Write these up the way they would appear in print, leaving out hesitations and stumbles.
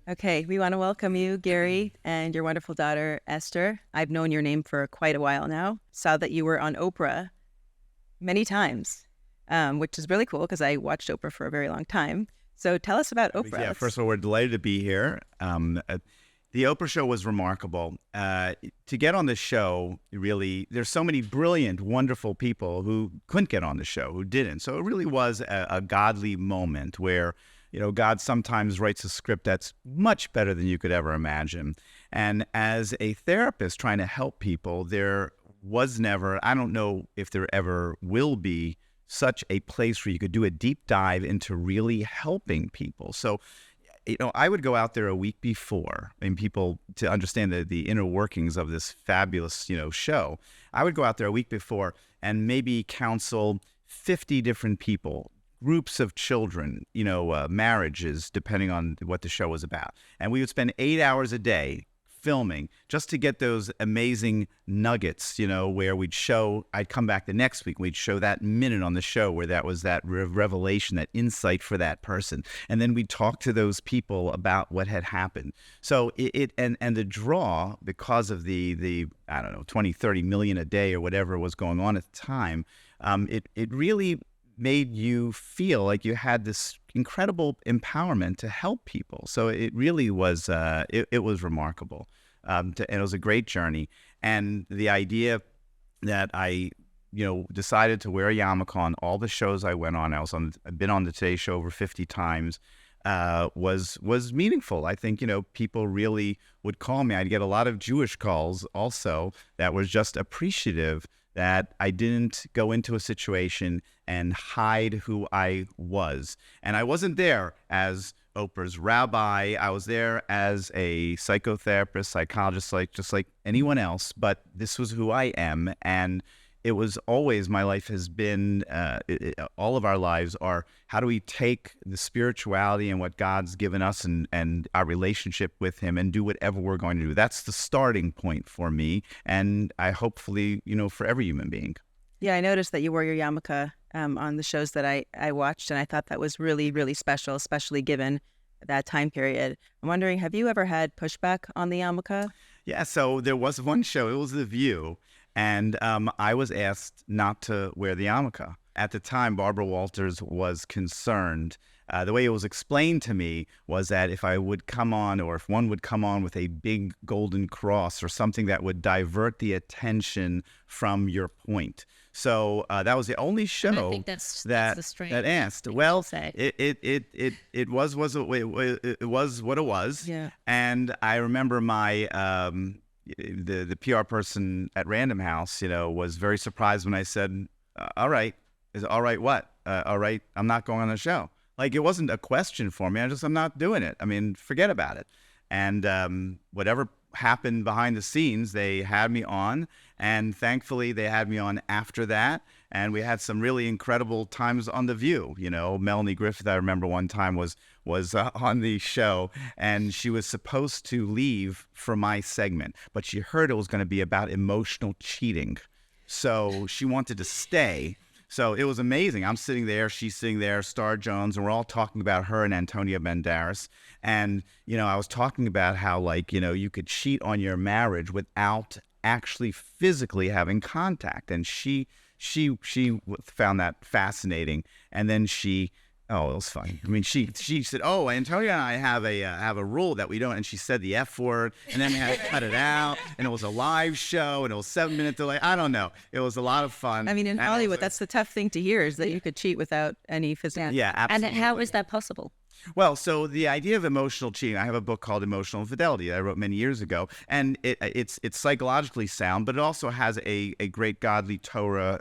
Okay, we want to welcome you, Gary, and your wonderful daughter, Esther. I've known your name for quite a while now. Saw that you were on Oprah many times, which is really cool because I watched Oprah for a very long time. So tell us about Oprah. Yeah, first of all, we're delighted to be here. The Oprah show was remarkable. To get on the show, really, there's so many brilliant, wonderful people who couldn't get on the show, who didn't. So it really was a godly moment where, God sometimes writes a script that's much better than you could ever imagine. And as a therapist trying to help people, there was never, I don't know if there ever will be, such a place where you could do a deep dive into really helping people. So, I would go out there a week before, and people, to understand the inner workings of this fabulous, show, I would go out there a week before and maybe counsel 50 different people, groups of children, marriages, depending on what the show was about. And we would spend 8 hours a day filming just to get those amazing nuggets, where I'd come back the next week, we'd show that minute on the show where that was that revelation, that insight for that person. And then we'd talk to those people about what had happened. So and the draw, because of the I don't know, 20, 30 million a day or whatever was going on at the time, it really made you feel like you had this incredible empowerment to help people. So it really was, it was remarkable. And it was a great journey. And the idea that I, decided to wear a yarmulke on all the shows I went on, I've been on the Today Show over 50 times, was meaningful. I think, people really would call me. I'd get a lot of Jewish calls also that was just appreciative that I didn't go into a situation and hide who I was. And I wasn't there as Oprah's rabbi. I was there as a psychotherapist, psychologist, just like anyone else, but this was who I am. And it was always, my life has been, all of our lives are, how do we take the spirituality and what God's given us and our relationship with him and do whatever we're going to do. That's the starting point for me, and I hopefully, for every human being. Yeah, I noticed that you wore your yarmulke on the shows that I watched, and I thought that was really, really special, especially given that time period. I'm wondering, have you ever had pushback on the yarmulke? Yeah, so there was one show, it was The View, and I was asked not to wear the yarmulke. At the time, Barbara Walters was concerned. The way it was explained to me was that if I would come on, or if one would come on with a big golden cross or something that would divert the attention from your point. So that was the only show I think that's that asked. Well, it was what it was. Yeah. And I remember my the PR person at Random House, was very surprised when I said, "All right, all right, what? All right, I'm not going on the show." Like, it wasn't a question for me. I'm not doing it. I mean, forget about it. And whatever happened behind the scenes, they had me on, and thankfully they had me on after that. And we had some really incredible times on The View. Melanie Griffith, I remember one time was on the show, and she was supposed to leave for my segment, but she heard it was going to be about emotional cheating. So she wanted to stay. So it was amazing. I'm sitting there, she's sitting there, Star Jones, and we're all talking about her and Antonio Banderas. And, I was talking about how, you could cheat on your marriage without actually physically having contact. And she found that fascinating. And then oh, it was funny. I mean, she said, "Oh, Antonio and I have a rule that we don't," and she said the F word, and then we had to cut it out, and it was a live show, and it was 7-minute delay. I don't know. It was a lot of fun. I mean, in Hollywood, that's the tough thing to hear, is that you could cheat without any physical. Yeah, absolutely. And how is that possible? Well, so the idea of emotional cheating, I have a book called Emotional Infidelity that I wrote many years ago, and it's psychologically sound, but it also has a great godly Torah,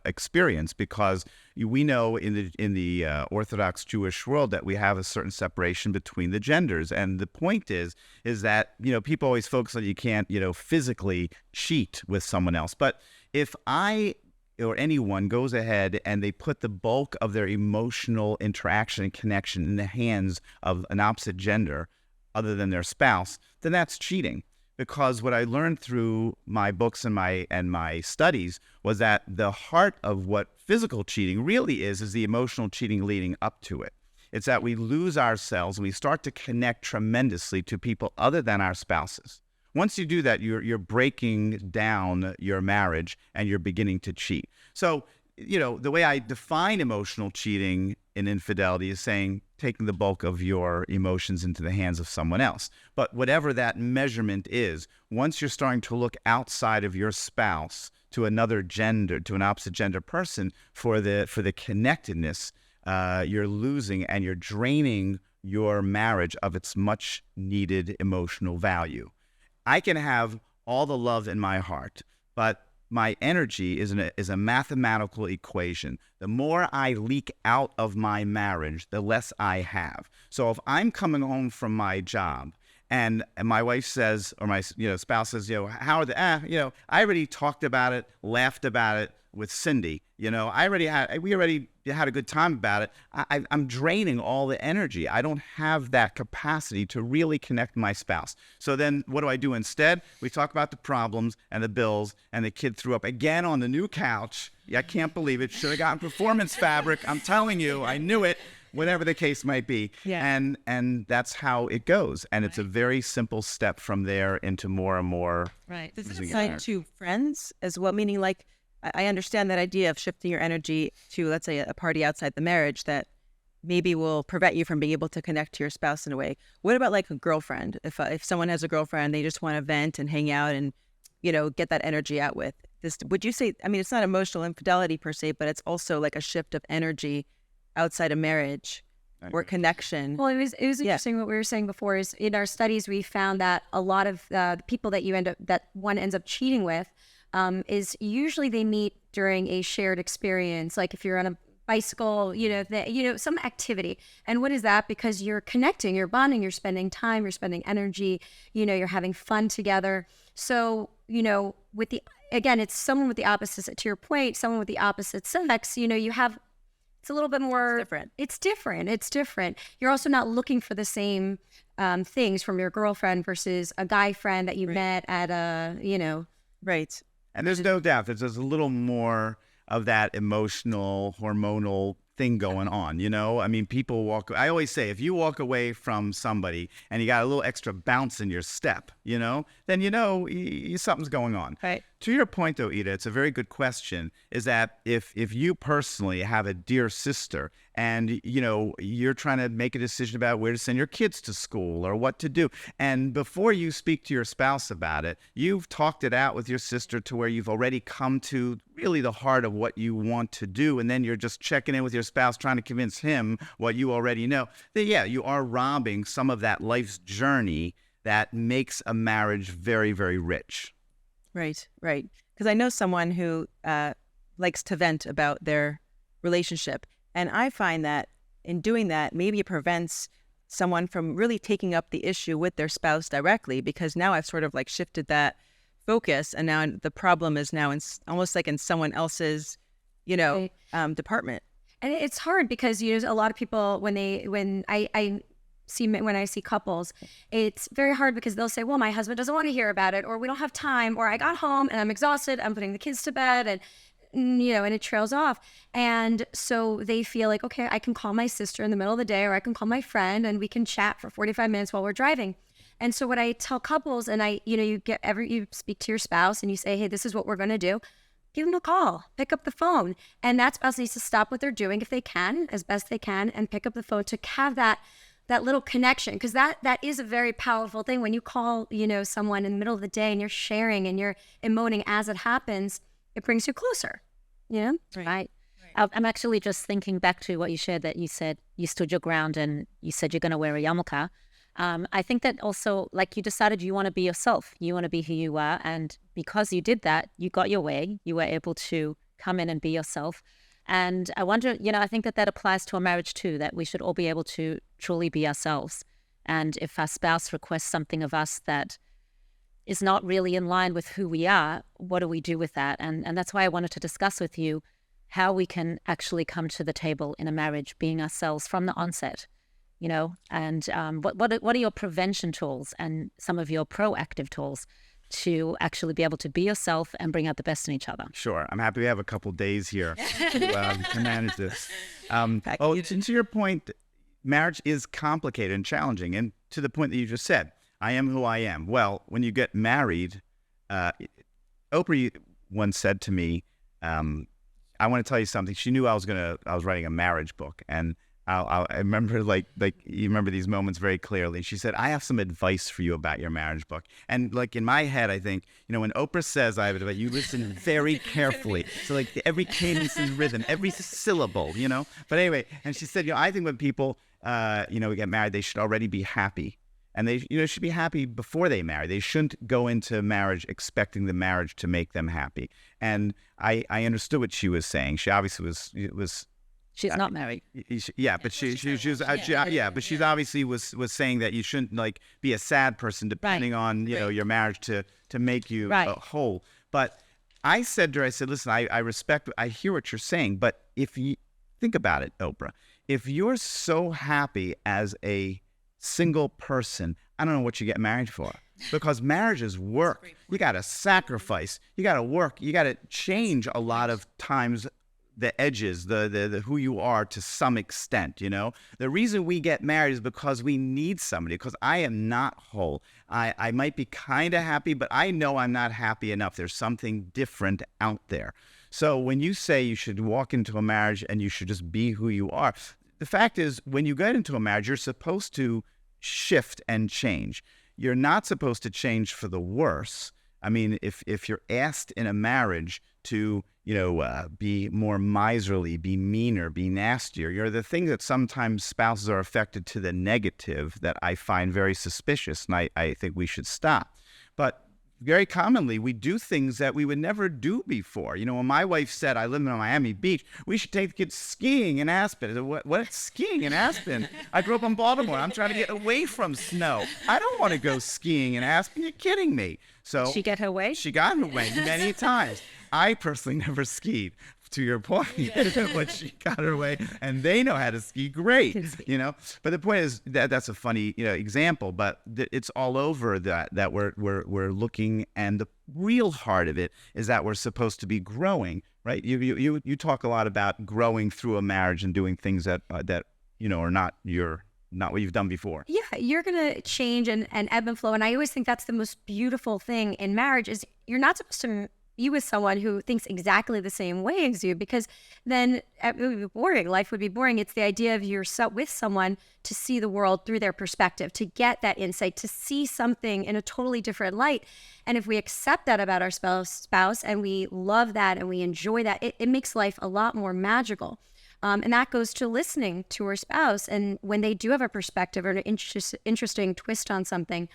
experience, because we know in the Orthodox Jewish world that we have a certain separation between the genders, and the point is that people always focus on you can't physically cheat with someone else, but if I or anyone goes ahead and they put the bulk of their emotional interaction and connection in the hands of an opposite gender other than their spouse, then that's cheating. Because what I learned through my books and my studies was that the heart of what physical cheating really is the emotional cheating leading up to it. It's that we lose ourselves and we start to connect tremendously to people other than our spouses. Once you do that, you're breaking down your marriage and you're beginning to cheat. So, the way I define emotional cheating in infidelity is saying taking the bulk of your emotions into the hands of someone else. But whatever that measurement is, once you're starting to look outside of your spouse to another gender, to an opposite gender person for the connectedness, you're losing and you're draining your marriage of its much needed emotional value. I can have all the love in my heart, but my energy is a mathematical equation. The more I leak out of my marriage, the less I have. So if I'm coming home from my job and my wife says, or my spouse says, how are the, I already talked about it, laughed about it with Cindy. We already had a good time about it. I'm draining all the energy. I don't have that capacity to really connect with my spouse. So then what do I do instead? We talk about the problems and the bills, and the kid threw up again on the new couch. I can't believe it. Should have gotten performance fabric. I'm telling you, I knew it. Whatever the case might be. Yeah. And that's how it goes. And it's a very simple step from there into more and more. Right. Does it apply to friends as well? Meaning, like, I understand that idea of shifting your energy to, let's say, a party outside the marriage that maybe will prevent you from being able to connect to your spouse in a way. What about like a girlfriend? If someone has a girlfriend, they just want to vent and hang out and, get that energy out with. Would you say, it's not emotional infidelity per se, but it's also like a shift of energy outside of marriage or connection? Well, it was interesting what we were saying before is in our studies, we found that a lot of the people that one ends up cheating with, is usually they meet during a shared experience. Like if you're on a bicycle, some activity. And what is that? Because you're connecting, you're bonding, you're spending time, you're spending energy, you're having fun together. So, again, it's someone with the opposite, to your point, someone with the opposite sex, you have, it's a little bit more different. It's different. You're also not looking for the same things from your girlfriend versus a guy friend that you met at Right. And there's no doubt that there's a little more of that emotional, hormonal thing going on, people I always say, if you walk away from somebody and you got a little extra bounce in your step, then something's going on. Right. To your point, though, Ida, it's a very good question, is that if you personally have a dear sister and, you're trying to make a decision about where to send your kids to school or what to do, and before you speak to your spouse about it, you've talked it out with your sister to where you've already come to really the heart of what you want to do, and then you're just checking in with your spouse trying to convince him what you already know, then yeah, you are robbing some of that life's journey that makes a marriage very, very rich. Right. Because I know someone who likes to vent about their relationship. And I find that in doing that, maybe it prevents someone from really taking up the issue with their spouse directly, because now I've sort of like shifted that focus. And now the problem is now almost like in someone else's, Right. department. And it's hard because, a lot of people, when I see couples, it's very hard because they'll say, well, my husband doesn't want to hear about it, or we don't have time, or I got home and I'm exhausted, I'm putting the kids to bed, and and it trails off. And so they feel like, okay, I can call my sister in the middle of the day, or I can call my friend and we can chat for 45 minutes while we're driving. And so what I tell couples, and you speak to your spouse and you say, hey, this is what we're going to do. Give them a call, pick up the phone. And that spouse needs to stop what they're doing if they can, as best they can, and pick up the phone to have that little connection, because that is a very powerful thing. When you call, someone in the middle of the day and you're sharing and you're emoting as it happens, it brings you closer, Right. I'm actually just thinking back to what you shared, that you said you stood your ground and you said you're going to wear a yarmulke. I think that also, like, you decided you want to be yourself. You want to be who you are. And because you did that, you got your way. You were able to come in and be yourself. And I wonder, I think that applies to a marriage too, that we should all be able to truly be ourselves. And if our spouse requests something of us that is not really in line with who we are, what do we do with that? And that's why I wanted to discuss with you how we can actually come to the table in a marriage being ourselves from the onset, and what are your prevention tools and some of your proactive tools to actually be able to be yourself and bring out the best in each other. Sure. I'm happy we have a couple days here to manage this. To your point, marriage is complicated and challenging. And to the point that you just said, I am who I am. Well, when you get married, Oprah once said to me, I want to tell you something. She knew I was writing a marriage book, and I remember like you remember these moments very clearly. She said, I have some advice for you about your marriage book. And like in my head, I think, when Oprah says I have advice, you listen very carefully. So like every cadence and rhythm, every syllable, But anyway, and she said, I think when people, get married, they should already be happy. And they, should be happy before they marry. They shouldn't go into marriage expecting the marriage to make them happy. And I understood what she was saying. She obviously was She's not married. Yeah, but she was but she's obviously was saying that you shouldn't like be a sad person depending on your marriage to make you whole. But I said to her, I said, listen, I respect, I hear what you're saying, but if you think about it, Oprah, if you're so happy as a single person, I don't know what you get married for. Because marriage is work. You got to sacrifice. You got to work. You got to change a lot of times the edges, the who you are to some extent, The reason we get married is because we need somebody, because I am not whole. I might be kind of happy, but I know I'm not happy enough. There's something different out there. So when you say you should walk into a marriage and you should just be who you are, the fact is when you get into a marriage, you're supposed to shift and change. You're not supposed to change for the worse. I mean, if you're asked in a marriage to, be more miserly, be meaner, be nastier, the thing that sometimes spouses are affected to the negative that I find very suspicious, and I think we should stop. But very commonly, we do things that we would never do before. When my wife said, I live in Miami Beach, we should take the kids skiing in Aspen. I said, what skiing in Aspen? I grew up in Baltimore. I'm trying to get away from snow. I don't want to go skiing in Aspen. You're kidding me. So Did she get her way? She got her way many times. I personally never skied, to your point, but she got her way, and they know how to ski great, But the point is that's a funny, example, but it's all over that we're looking, and the real heart of it is that we're supposed to be growing, right? You talk a lot about growing through a marriage and doing things that are not what you've done before. Yeah, you're going to change and ebb and flow. And I always think that's the most beautiful thing in marriage is you're not supposed to be with someone who thinks exactly the same way as you, because then it would be boring. Life would be boring. It's the idea of you're with someone to see the world through their perspective, to get that insight, to see something in a totally different light. And if we accept that about our spouse and we love that and we enjoy that, it makes life a lot more magical. And that goes to listening to our spouse. And when they do have a perspective or an interesting twist on something,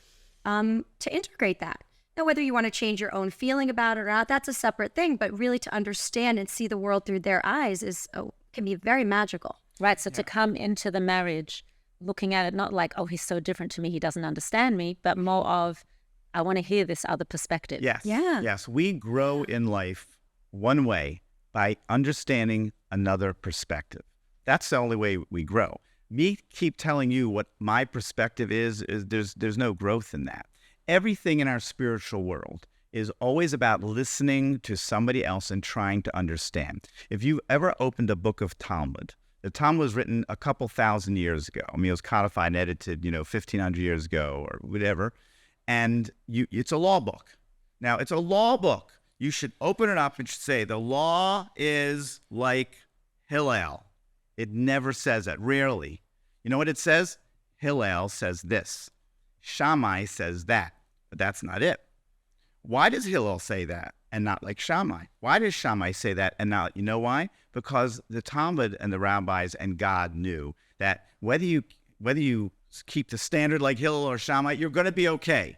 to integrate that. Now, whether you want to change your own feeling about it or not, that's a separate thing. But really to understand and see the world through their eyes can be very magical. Right. So to come into the marriage looking at it not like, oh, he's so different to me, he doesn't understand me, but more of, I want to hear this other perspective. Yes. Yeah. Yes. We grow in life one way, by understanding another perspective. That's the only way we grow. Me keep telling you what my perspective is there's no growth in that. Everything in our spiritual world is always about listening to somebody else and trying to understand. If you've ever opened a book of Talmud, the Talmud was written a couple thousand years ago. I mean, it was codified and edited, 1,500 years ago or whatever. And it's a law book. Now, it's a law book. You should open it up and say, the law is like Hillel. It never says that, rarely. You know what it says? Hillel says this. Shammai says that, but that's not it. Why does Hillel say that and not like Shammai? Why does Shammai say that and not? You know why? Because the Talmud and the rabbis and God knew that whether you keep the standard like Hillel or Shammai, you're going to be okay.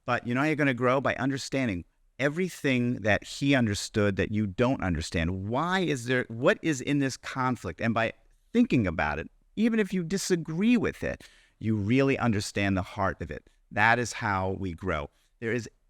But you know how you're going to grow? By understanding everything that he understood that you don't understand. What is in this conflict? And by thinking about it, even if you disagree with it, you really understand the heart of it. That is how we grow.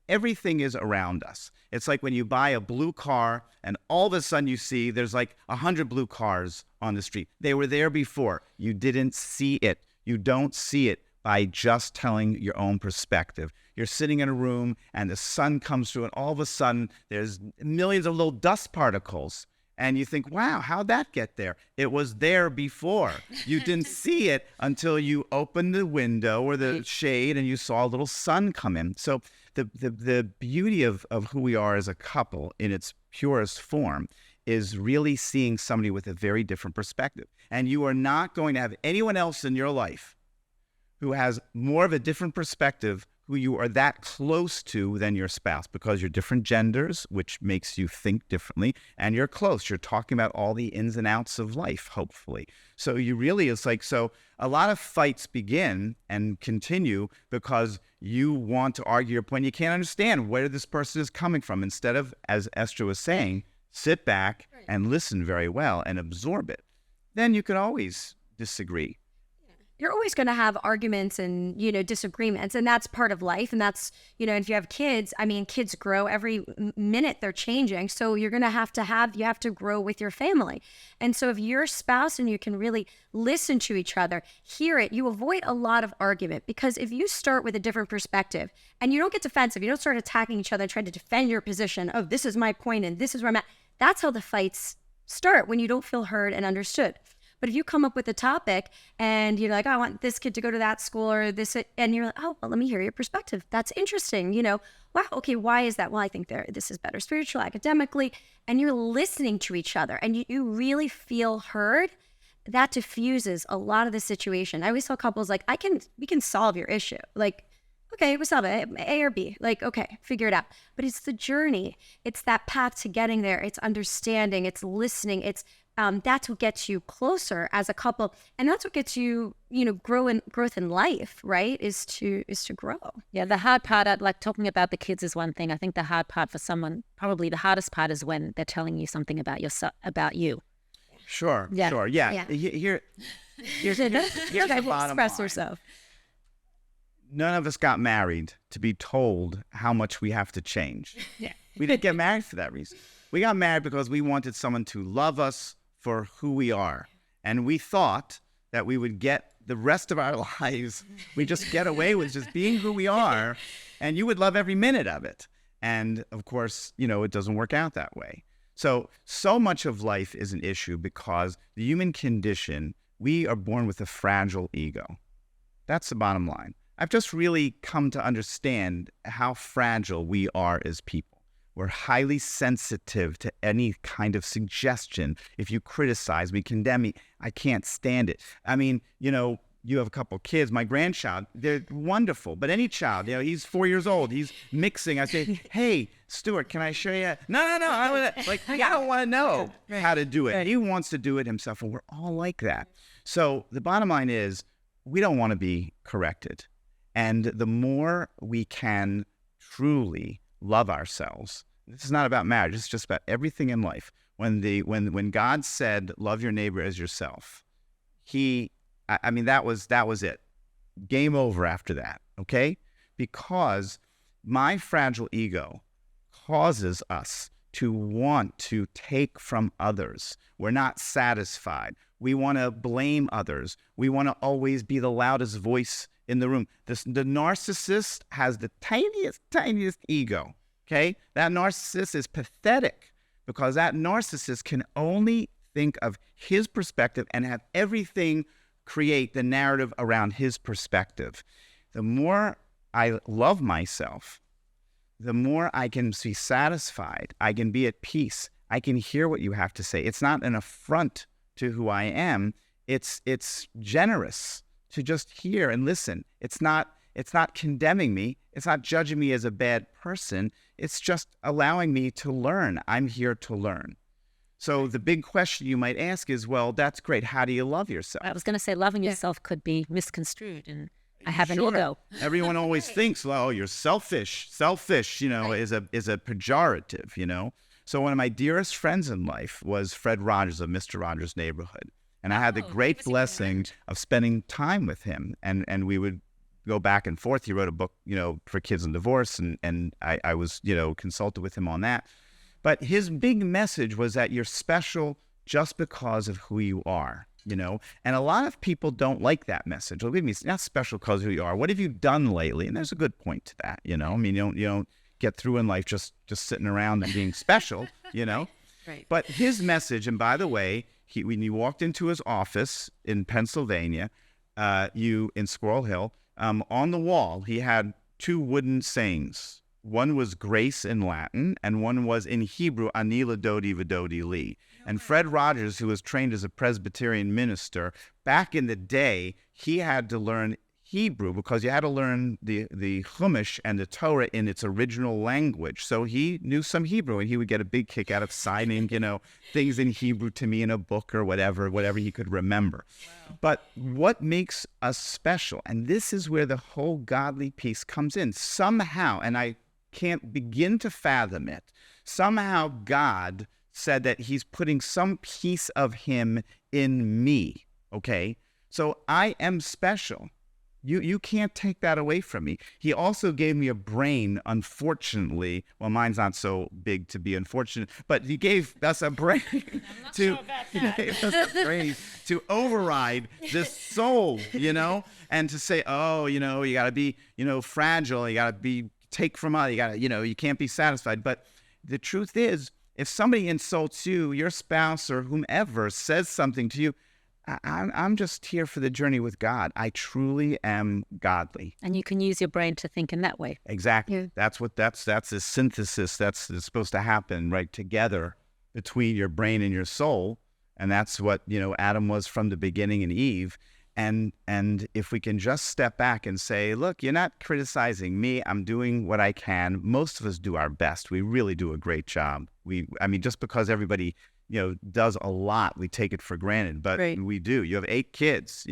Everything is around us. It's like when you buy a blue car and all of a sudden you see there's like 100 blue cars on the street. They were there before. You didn't see it. You don't see it by just telling your own perspective. You're sitting in a room and the sun comes through and all of a sudden there's millions of little dust particles. And you think, wow, how'd that get there? It was there before. You didn't see it until you opened the window or the shade and you saw a little sun come in. So the beauty of who we are as a couple in its purest form is really seeing somebody with a very different perspective. And you are not going to have anyone else in your life who has more of a different perspective, who you are that close to than your spouse, because you're different genders, which makes you think differently, and you're close. You're talking about all the ins and outs of life, hopefully. So you really, it's like, so a lot of fights begin and continue because you want to argue your point. You can't understand where this person is coming from. Instead of, as Esther was saying, sit back and listen very well and absorb it. Then you can always disagree. You're always going to have arguments and, disagreements, and that's part of life. And that's, if you have kids, kids grow every minute, they're changing. So you're going to have to grow with your family. And so if your spouse and you can really listen to each other, hear it, you avoid a lot of argument, because if you start with a different perspective and you don't get defensive, you don't start attacking each other and trying to defend your position. Oh, this is my point and this is where I'm at. That's how the fights start, when you don't feel heard and understood. But if you come up with a topic and you're like, oh, I want this kid to go to that school or this, and you're like, oh, well, let me hear your perspective. That's interesting. Wow, okay, why is that? Well, I think this is better spiritually, academically. And you're listening to each other and you really feel heard. That diffuses a lot of the situation. I always tell couples, like, we can solve your issue. Like, okay, we solve it, A or B. Like, okay, figure it out. But it's the journey. It's that path to getting there. It's understanding. It's listening. It's that's what gets you closer as a couple, and that's what gets you, growth in life, right? Is to grow. Yeah, the hard part, like talking about the kids is one thing. I think the hard part for someone, probably the hardest part, is when they're telling you something about you. Sure, Yeah. sure, yeah. Yeah. Here's the bottom Express line. herself. None of us got married to be told how much we have to change. Yeah. We didn't get married for that reason. We got married because we wanted someone to love us for who we are. And we thought that we would get the rest of our lives, we just get away with just being who we are, and you would love every minute of it. And of course, it doesn't work out that way. So much of life is an issue because the human condition, we are born with a fragile ego. That's the bottom line. I've just really come to understand how fragile we are as people. We're highly sensitive to any kind of suggestion. If you criticize me, condemn me, I can't stand it. You have a couple kids. My grandchild, they're wonderful. But any child, he's 4 years old. He's mixing. I say, hey, Stuart, can I show you? No. I don't want to know how to do it. He wants to do it himself, and we're all like that. So the bottom line is, we don't want to be corrected. And the more we can truly love ourselves. This is not about marriage. It's just about everything in life. When God said, love your neighbor as yourself, that was it. Game over after that, okay? Because my fragile ego causes us to want to take from others. We're not satisfied. We want to blame others. We want to always be the loudest voice in the room. The narcissist has the tiniest ego, okay? That narcissist is pathetic because that narcissist can only think of his perspective and have everything create the narrative around his perspective. The more I love myself, the more I can be satisfied. I can be at peace. I can hear what you have to say. It's not an affront to who I am. It's generous to just hear and listen. It's not condemning me. It's not judging me as a bad person. It's just allowing me to learn. I'm here to learn. So the big question you might ask is, well, that's great. How do you love yourself? I was going to say loving yourself could be misconstrued, and I have an ego. Everyone always thinks, well, you're selfish. Selfish, is a pejorative, So one of my dearest friends in life was Fred Rogers of Mr. Rogers' Neighborhood. And I had the great blessing of spending time with him. And we would go back and forth. He wrote a book, for kids and divorce. And I was, consulted with him on that. But his big message was that you're special just because of who you are, And a lot of people don't like that message. Well, believe me, it's not special because of who you are. What have you done lately? And there's a good point to that, You don't get through in life just sitting around and being special, Right. But his message, and by the way, when you walked into his office in Pennsylvania, in Squirrel Hill, on the wall, he had 2 wooden sayings. One was grace in Latin, and one was in Hebrew, Ani Ladodi Vadodi Li. And Fred Rogers, who was trained as a Presbyterian minister, back in the day, he had to learn Hebrew because you had to learn the Chumash and the Torah in its original language. So he knew some Hebrew, and he would get a big kick out of signing, things in Hebrew to me in a book or whatever he could remember. Wow. But what makes us special, and this is where the whole godly piece comes in, somehow, and I can't begin to fathom it, somehow God said that he's putting some piece of him in me, okay? So I am special. You can't take that away from me. He also gave me a brain, unfortunately. Well, mine's not so big to be unfortunate, but he gave us a brain to override this soul, and to say, oh, you got to be, fragile. You got to be take from us. You got to, you can't be satisfied. But the truth is, if somebody insults you, your spouse or whomever says something to you, I'm just here for the journey with God. I truly am godly. And you can use your brain to think in that way. Exactly. Yeah. That's a synthesis that's supposed to happen right together between your brain and your soul. And that's what, Adam was from the beginning, and Eve. And if we can just step back and say, look, you're not criticizing me. I'm doing what I can. Most of us do our best. We really do a great job. Just because everybody does a lot, we take it for granted, but Right. we do. You have 8 kids,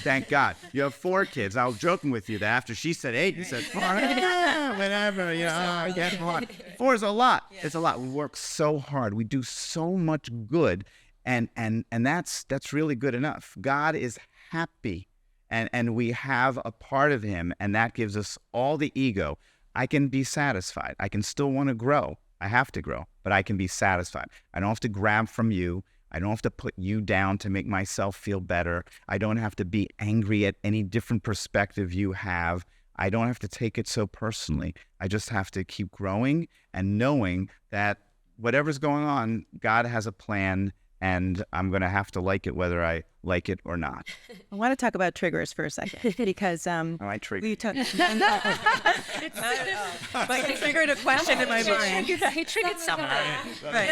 thank God. You have 4 kids. I was joking with you that after she said 8, you said 4, whatever, I get 1. 4 is a lot. Yeah. It's a lot. We work so hard. We do so much good, and that's really good enough. God is happy, and we have a part of him, and that gives us all the ego. I can be satisfied. I can still want to grow. I have to grow, but I can be satisfied. I don't have to grab from you. I don't have to put you down to make myself feel better. I don't have to be angry at any different perspective you have. I don't have to take it so personally. I just have to keep growing and knowing that whatever's going on, God has a plan, and I'm going to have to like it whether I like it or not. I want to talk about triggers for a second because I trigger. we took. But you triggered a question in my brain. He triggered someone. Right.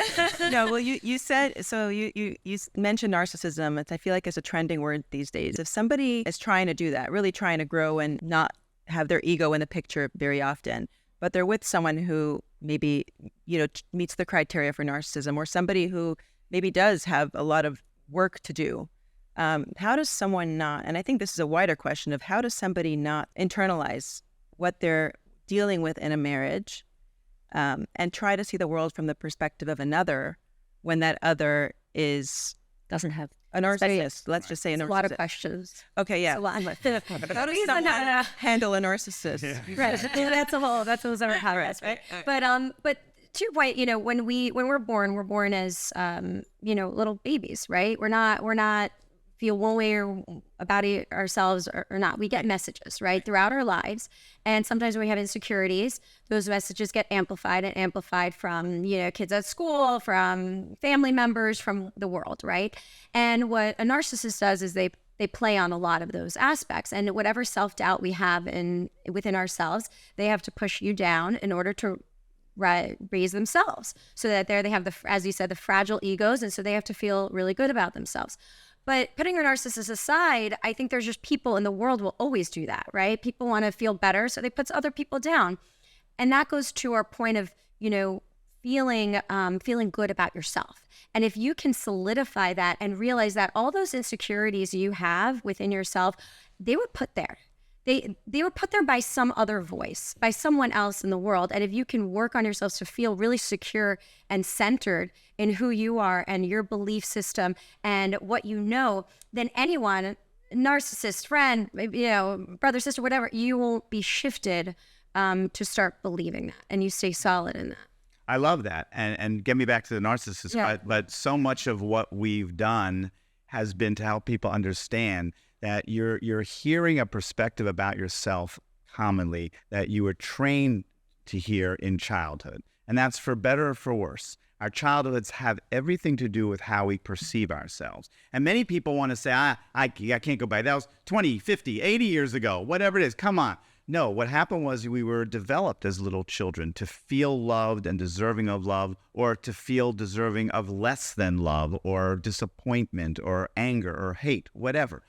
No. Well, you said so. You mentioned narcissism. I feel like it's a trending word these days. If somebody is trying to do that, really trying to grow and not have their ego in the picture very often, but they're with someone who maybe meets the criteria for narcissism, or somebody who maybe does have a lot of work to do. How does someone not, and I think this is a wider question of how does somebody not internalize what they're dealing with in a marriage and try to see the world from the perspective of another when that other Doesn't have a narcissist? Let's just say a narcissist. A lot of questions. Okay, yeah. It's a lot. How does someone handle a narcissist? Yeah. Right. That's a whole other habit. Right. But to your point, when we're born as little babies, right? We're not feel one way or about it ourselves or not. We get messages, right, throughout our lives. And sometimes when we have insecurities, those messages get amplified from, kids at school, from family members, from the world, right? And what a narcissist does is they play on a lot of those aspects. And whatever self-doubt we have within ourselves, they have to push you down in order to raise themselves, so that they have as you said, the fragile egos, and so they have to feel really good about themselves. But putting your narcissist aside, I think there's just people in the world will always do that, right? People want to feel better, so they put other people down. And that goes to our point of, feeling good about yourself. And if you can solidify that and realize that all those insecurities you have within yourself, they were put there. They were put there by some other voice, by someone else in the world. And if you can work on yourself to feel really secure and centered in who you are and your belief system and what then anyone, narcissist, friend, brother, sister, whatever, you won't be shifted to start believing that, and you stay solid in that. I love that. And get me back to the narcissist, Yeah. but so much of what we've done has been to help people understand that you're hearing a perspective about yourself commonly that you were trained to hear in childhood. And that's for better or for worse. Our childhoods have everything to do with how we perceive ourselves. And many people want to say, I can't go back. That was 20, 50, 80 years ago, whatever it is. Come on. No, what happened was we were developed as little children to feel loved and deserving of love, or to feel deserving of less than love or disappointment or anger or hate, whatever.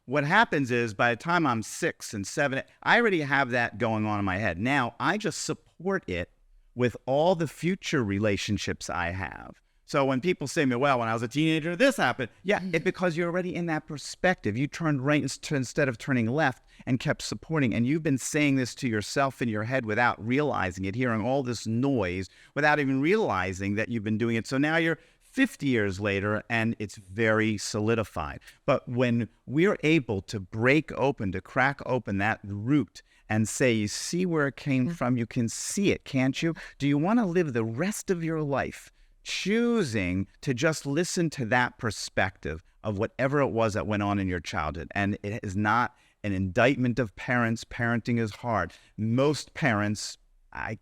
What happens is by the time I'm 6 and 7, I already have that going on in my head. Now I just support it with all the future relationships I have. So when people say to me, well, when I was a teenager, this happened. Yeah, it's because you're already in that perspective. You turned right instead of turning left and kept supporting. And you've been saying this to yourself in your head without realizing it, hearing all this noise without even realizing that you've been doing it. So now you're 50 years later and it's very solidified. But when we're able to crack open that root and say, you see where it came from, you can see it, can't you? Do you want to live the rest of your life choosing to just listen to that perspective of whatever it was that went on in your childhood? And it is not an indictment of parents. Parenting is hard. Most parents, I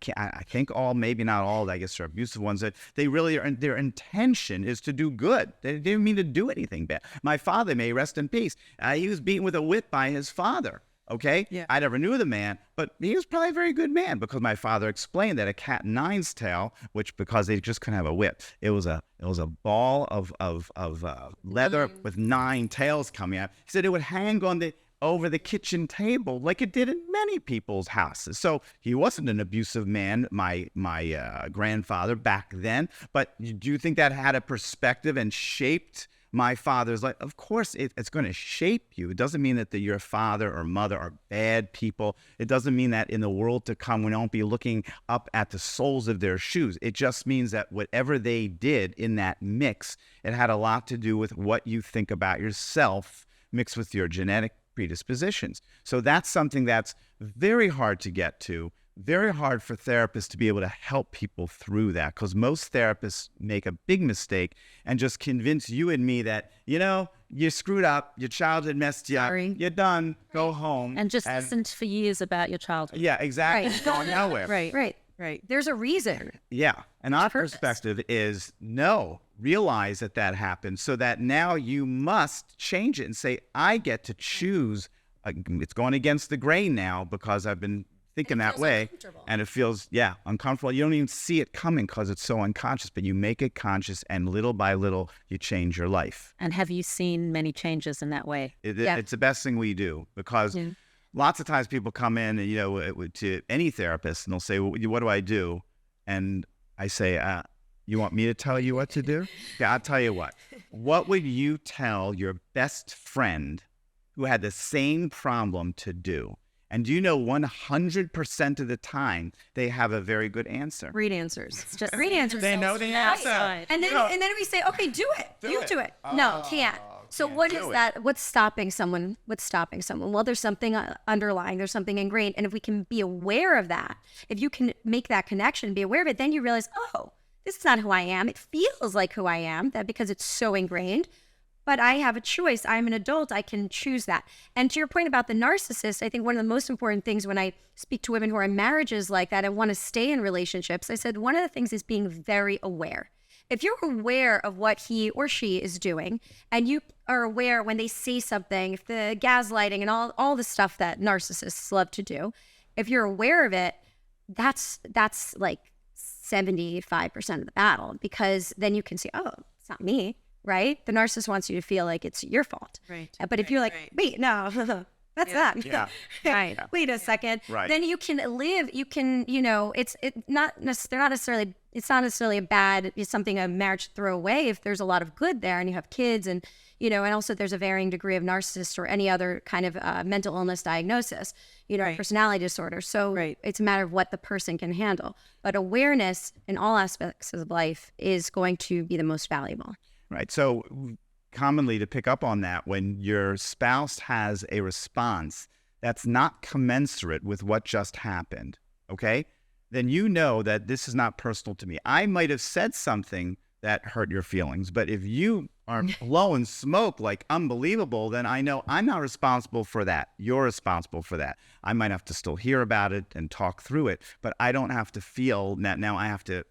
think all, maybe not all, I guess they're abusive ones, that they really are, their intention is to do good. They didn't mean to do anything bad. My father, may he rest in peace, he was beaten with a whip by his father. Okay? Yeah. I never knew the man, but he was probably a very good man, because my father explained that a cat and nine's tail, which, because they just couldn't have a whip, it was a ball of leather with 9 tails coming out. He said it would hang on over the kitchen table like it did in many people's houses. So he wasn't an abusive man, my grandfather back then. But do you think that had a perspective and shaped my father's life? Of course, it's going to shape you. It doesn't mean that your father or mother are bad people. It doesn't mean that in the world to come, we won't be looking up at the soles of their shoes. It just means that whatever they did in that mix, it had a lot to do with what you think about yourself mixed with your genetic predispositions. So that's something that's very hard to get to, very hard for therapists to be able to help people through that, because most therapists make a big mistake and just convince you and me that, you screwed up, your childhood messed you up, you're done, go home. And just listened for years about your childhood. Yeah, exactly. Right. It's going nowhere. Right. There's a reason. Yeah. And our perspective is, no, realize that happened, so that now you must change it and say, I get to choose. It's going against the grain now because I've been thinking that way, and it feels uncomfortable. You don't even see it coming because it's so unconscious, but you make it conscious, and little by little you change your life. And have you seen many changes in that way? It's the best thing we do, because lots of times people come in and to any therapist, and they'll say, well, what do I do? And I say, you want me to tell you what to do? Yeah, I'll tell you what. What would you tell your best friend who had the same problem to do? And do you know 100% of the time they have a very good answer? Great answers. Just great answers. They know the answer. And then we say, okay, do it. You do it. No, can't. So what is that? What's stopping someone? Well, there's something underlying. There's something ingrained. And if we can be aware of that, if you can make that connection, be aware of it, then you realize, oh, this is not who I am. It feels like who I am, that because it's so ingrained. But I have a choice. I'm an adult. I can choose that. And to your point about the narcissist, I think one of the most important things when I speak to women who are in marriages like that and want to stay in relationships, I said one of the things is being very aware. If you're aware of what he or she is doing, and you are aware when they say something, if the gaslighting and all the stuff that narcissists love to do, if you're aware of it, that's like 75% of the battle, because then you can say, oh, it's not me. Right? The narcissist wants you to feel like it's your fault. Right. But if you're like, wait, no, that's that. Yeah. Right. Wait a second. Right. Then you can live, it's not necessarily a bad, it's something a marriage to throw away if there's a lot of good there and you have kids and also there's a varying degree of narcissist or any other kind of mental illness diagnosis, personality disorder. So it's a matter of what the person can handle. But awareness in all aspects of life is going to be the most valuable. Right. So commonly, to pick up on that, when your spouse has a response that's not commensurate with what just happened, okay, then you know that this is not personal to me. I might have said something that hurt your feelings, but if you are blowing smoke like unbelievable, then I know I'm not responsible for that. You're responsible for that. I might have to still hear about it and talk through it, but I don't have to feel that now I have to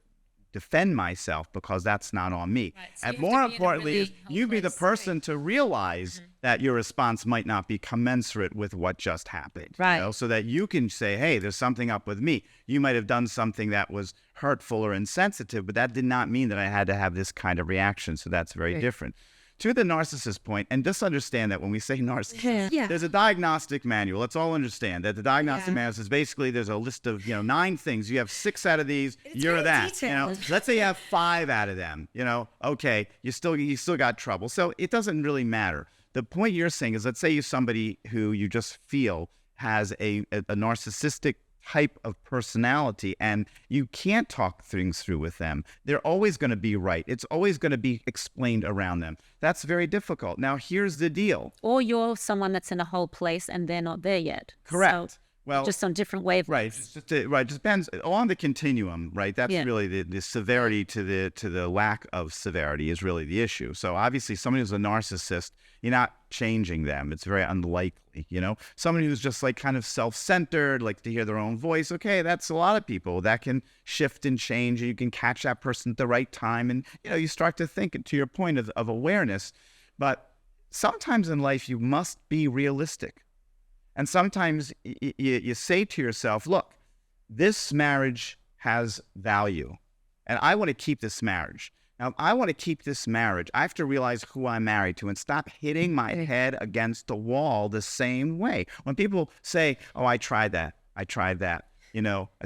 defend myself because that's not on me. Right. So And you have to more be in a importantly, really you be the place. person to realize that your response might not be commensurate with what just happened. Right. You know, so that you can say, hey, there's something up with me. You might have done something that was hurtful or insensitive, but that did not mean that I had to have this kind of reaction. So that's very different. To the narcissist point, and just understand that when we say narcissist, there's a diagnostic manual. Let's all understand that the diagnostic manual says basically there's a list of 9 things. You have 6 out of these, you're that. You know, let's say you have 5 out of them. You know, okay, you still got trouble. So it doesn't really matter. The point you're saying is, let's say you're somebody who you just feel has a narcissistic type of personality and you can't talk things through with them. They're always going to be right. It's always going to be explained around them. That's very difficult. Now, here's the deal. Or you're someone that's in a whole place and they're not there yet. Correct. So Well, just on different wavelengths. right. It depends on the continuum, right? That's really the severity to the lack of severity is really the issue. So obviously, somebody who's a narcissist, you're not changing them. It's very unlikely, you know. Somebody who's just like kind of self-centered, like to hear their own voice. Okay, that's a lot of people that can shift and change, and you can catch that person at the right time, and you start to think. To your point of awareness, but sometimes in life you must be realistic. And sometimes you say to yourself, look, this marriage has value, and I want to keep this marriage. Now, if I want to keep this marriage, I have to realize who I'm married to and stop hitting my head against the wall the same way. When people say, oh, I tried that, I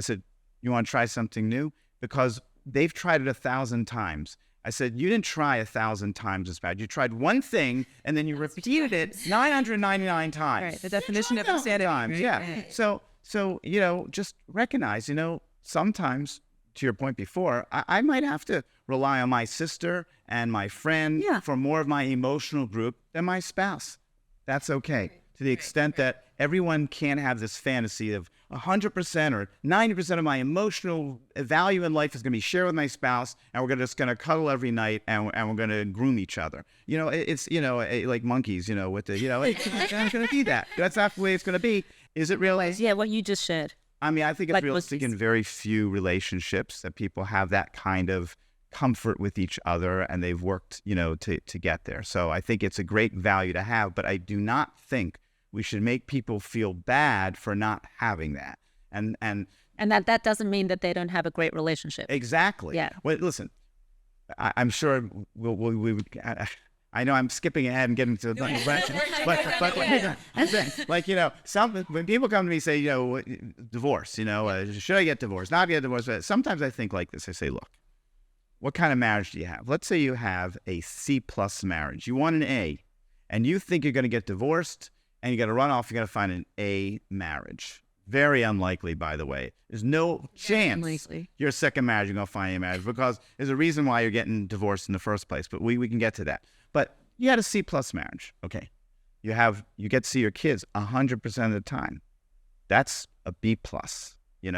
said, you want to try something new? Because they've tried it 1,000 times. I said, you didn't try 1,000 times as bad. You tried one thing, and then you repeated it 999 times. Right. The definition of insanity. Times, yeah. So just recognize, sometimes, to your point before, I might have to rely on my sister and my friend for more of my emotional group than my spouse. That's okay. To the extent that everyone can't have this fantasy of 100% or 90% of my emotional value in life is going to be shared with my spouse, and we're just going to cuddle every night, and we're going to groom each other. It's like monkeys. With the it's not going to be that. That's not the way it's going to be. Is it really? Yeah, what you just shared. I mean, I think it's realistic in very few relationships that people have that kind of comfort with each other, and they've worked, to get there. So I think it's a great value to have, but I do not think we should make people feel bad for not having that. And that doesn't mean that they don't have a great relationship. Exactly. Yeah. Well, listen, I'm sure I know I'm skipping ahead and getting to the direction, but when people come to me and say, divorce, should I get divorced? Not get divorced. But sometimes I think like this. I say, look, what kind of marriage do you have? Let's say you have a C+ marriage. You want an A, and you think you're going to get divorced, and you got to run off. You're going to find an A marriage. Very unlikely, by the way. There's no chance your second marriage you're going to find a marriage, because there's a reason why you're getting divorced in the first place. But we can get to that. But you had a C+ marriage. Okay. You get to see your kids 100% of the time. That's a B+, You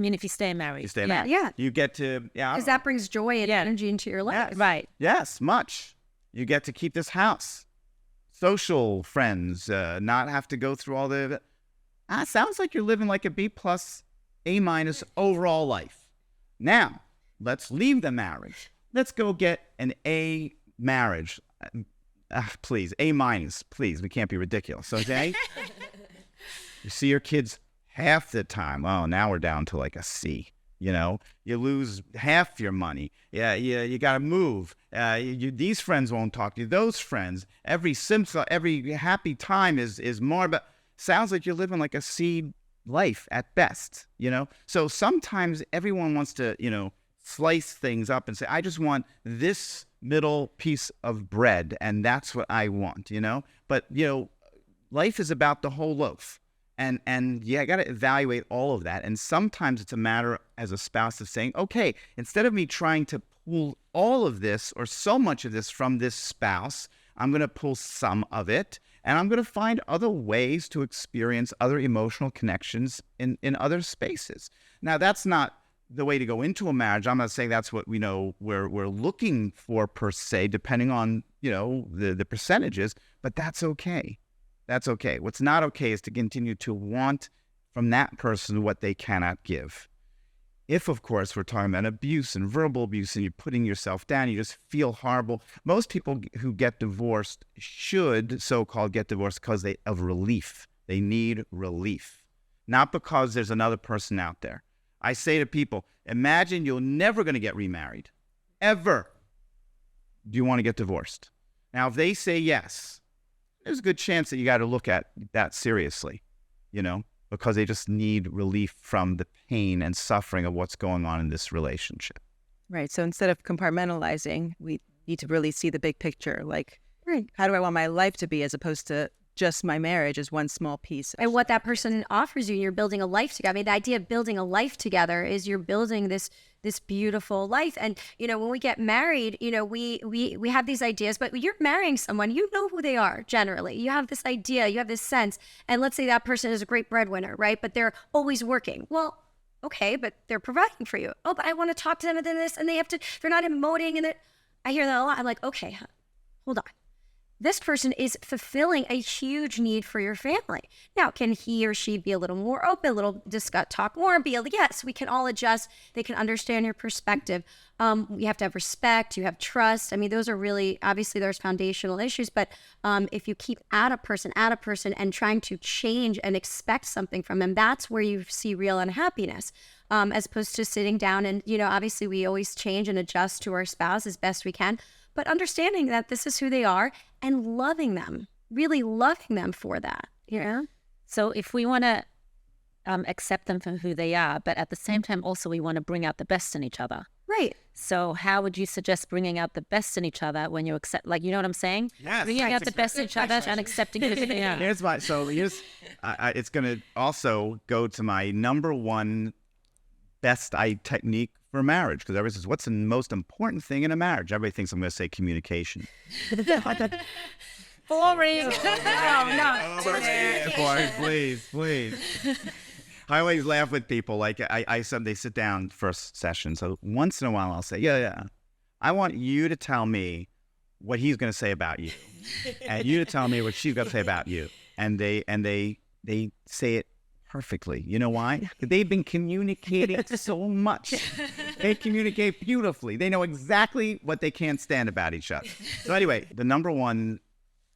mean if you stay married? You stay married. Yeah. You get to, because that brings joy and energy into your life. Yes. Right. Yes, much. You get to keep this house. Social friends, not have to go through all the... sounds like you're living like a B+, A- overall life. Now, let's leave the marriage. Let's go get an A marriage. Please, A-, please. We can't be ridiculous. Okay? You see your kids half the time. Oh, now we're down to like a C. You lose half your money. Yeah, you got to move. These friends won't talk to you. Those friends. Every happy time is more. But sounds like you're living like a C life at best. So sometimes everyone wants to slice things up and say, I just want this middle piece of bread, and that's what I want. But life is about the whole loaf. And I got to evaluate all of that. And sometimes it's a matter as a spouse of saying, okay, instead of me trying to pull all of this or so much of this from this spouse, I'm going to pull some of it, and I'm going to find other ways to experience other emotional connections in other spaces. Now, that's not the way to go into a marriage. I'm not saying that's what we're looking for per se, depending on the percentages, but that's okay. That's okay. What's not okay is to continue to want from that person what they cannot give. If, of course, we're talking about abuse and verbal abuse and you're putting yourself down, you just feel horrible. Most people who get divorced should so-called get divorced because of relief. They need relief, not because there's another person out there. I say to people, imagine you're never going to get remarried, ever. Do you want to get divorced? Now, if they say yes, there's a good chance that you got to look at that seriously, because they just need relief from the pain and suffering of what's going on in this relationship. Right. So instead of compartmentalizing, we need to really see the big picture. Like, Right. how do I want my life to be, as opposed to just my marriage as one small piece. And what that person offers you, you're building a life together. I mean, the idea of building a life together is you're building this beautiful life. And, when we get married, we have these ideas, but you're marrying someone, you know who they are generally. You have this idea, you have this sense. And let's say that person is a great breadwinner, right? But they're always working. Well, okay, but they're providing for you. Oh, but I want to talk to them and then this, and they're not emoting. And I hear that a lot. I'm like, okay, hold on. This person is fulfilling a huge need for your family. Now, can he or she be a little more open, talk more, yes, we can all adjust. They can understand your perspective. You have to have respect, you have trust. I mean, those are really, obviously there's foundational issues, but if you keep at a person and trying to change and expect something from them, that's where you see real unhappiness. As opposed to sitting down and, obviously we always change and adjust to our spouse as best we can, but understanding that this is who they are and loving them, really loving them for that, So if we want to accept them for who they are, but at the same time also we want to bring out the best in each other. Right. So how would you suggest bringing out the best in each other when you accept, you know what I'm saying? Yes. Bringing out the best in each other and accepting who they are. Here's it's going to also go to my number one best technique for marriage, because everybody says, what's the most important thing in a marriage? Everybody thinks I'm going to say communication. Boring. Please. I always laugh with people. Like I said, they sit down first session. So once in a while I'll say, yeah, I want you to tell me what he's going to say about you, and you to tell me what she's going to say about you. And they say it perfectly. You know why? They've been communicating so much. They communicate beautifully. They know exactly what they can't stand about each other. So anyway, the number one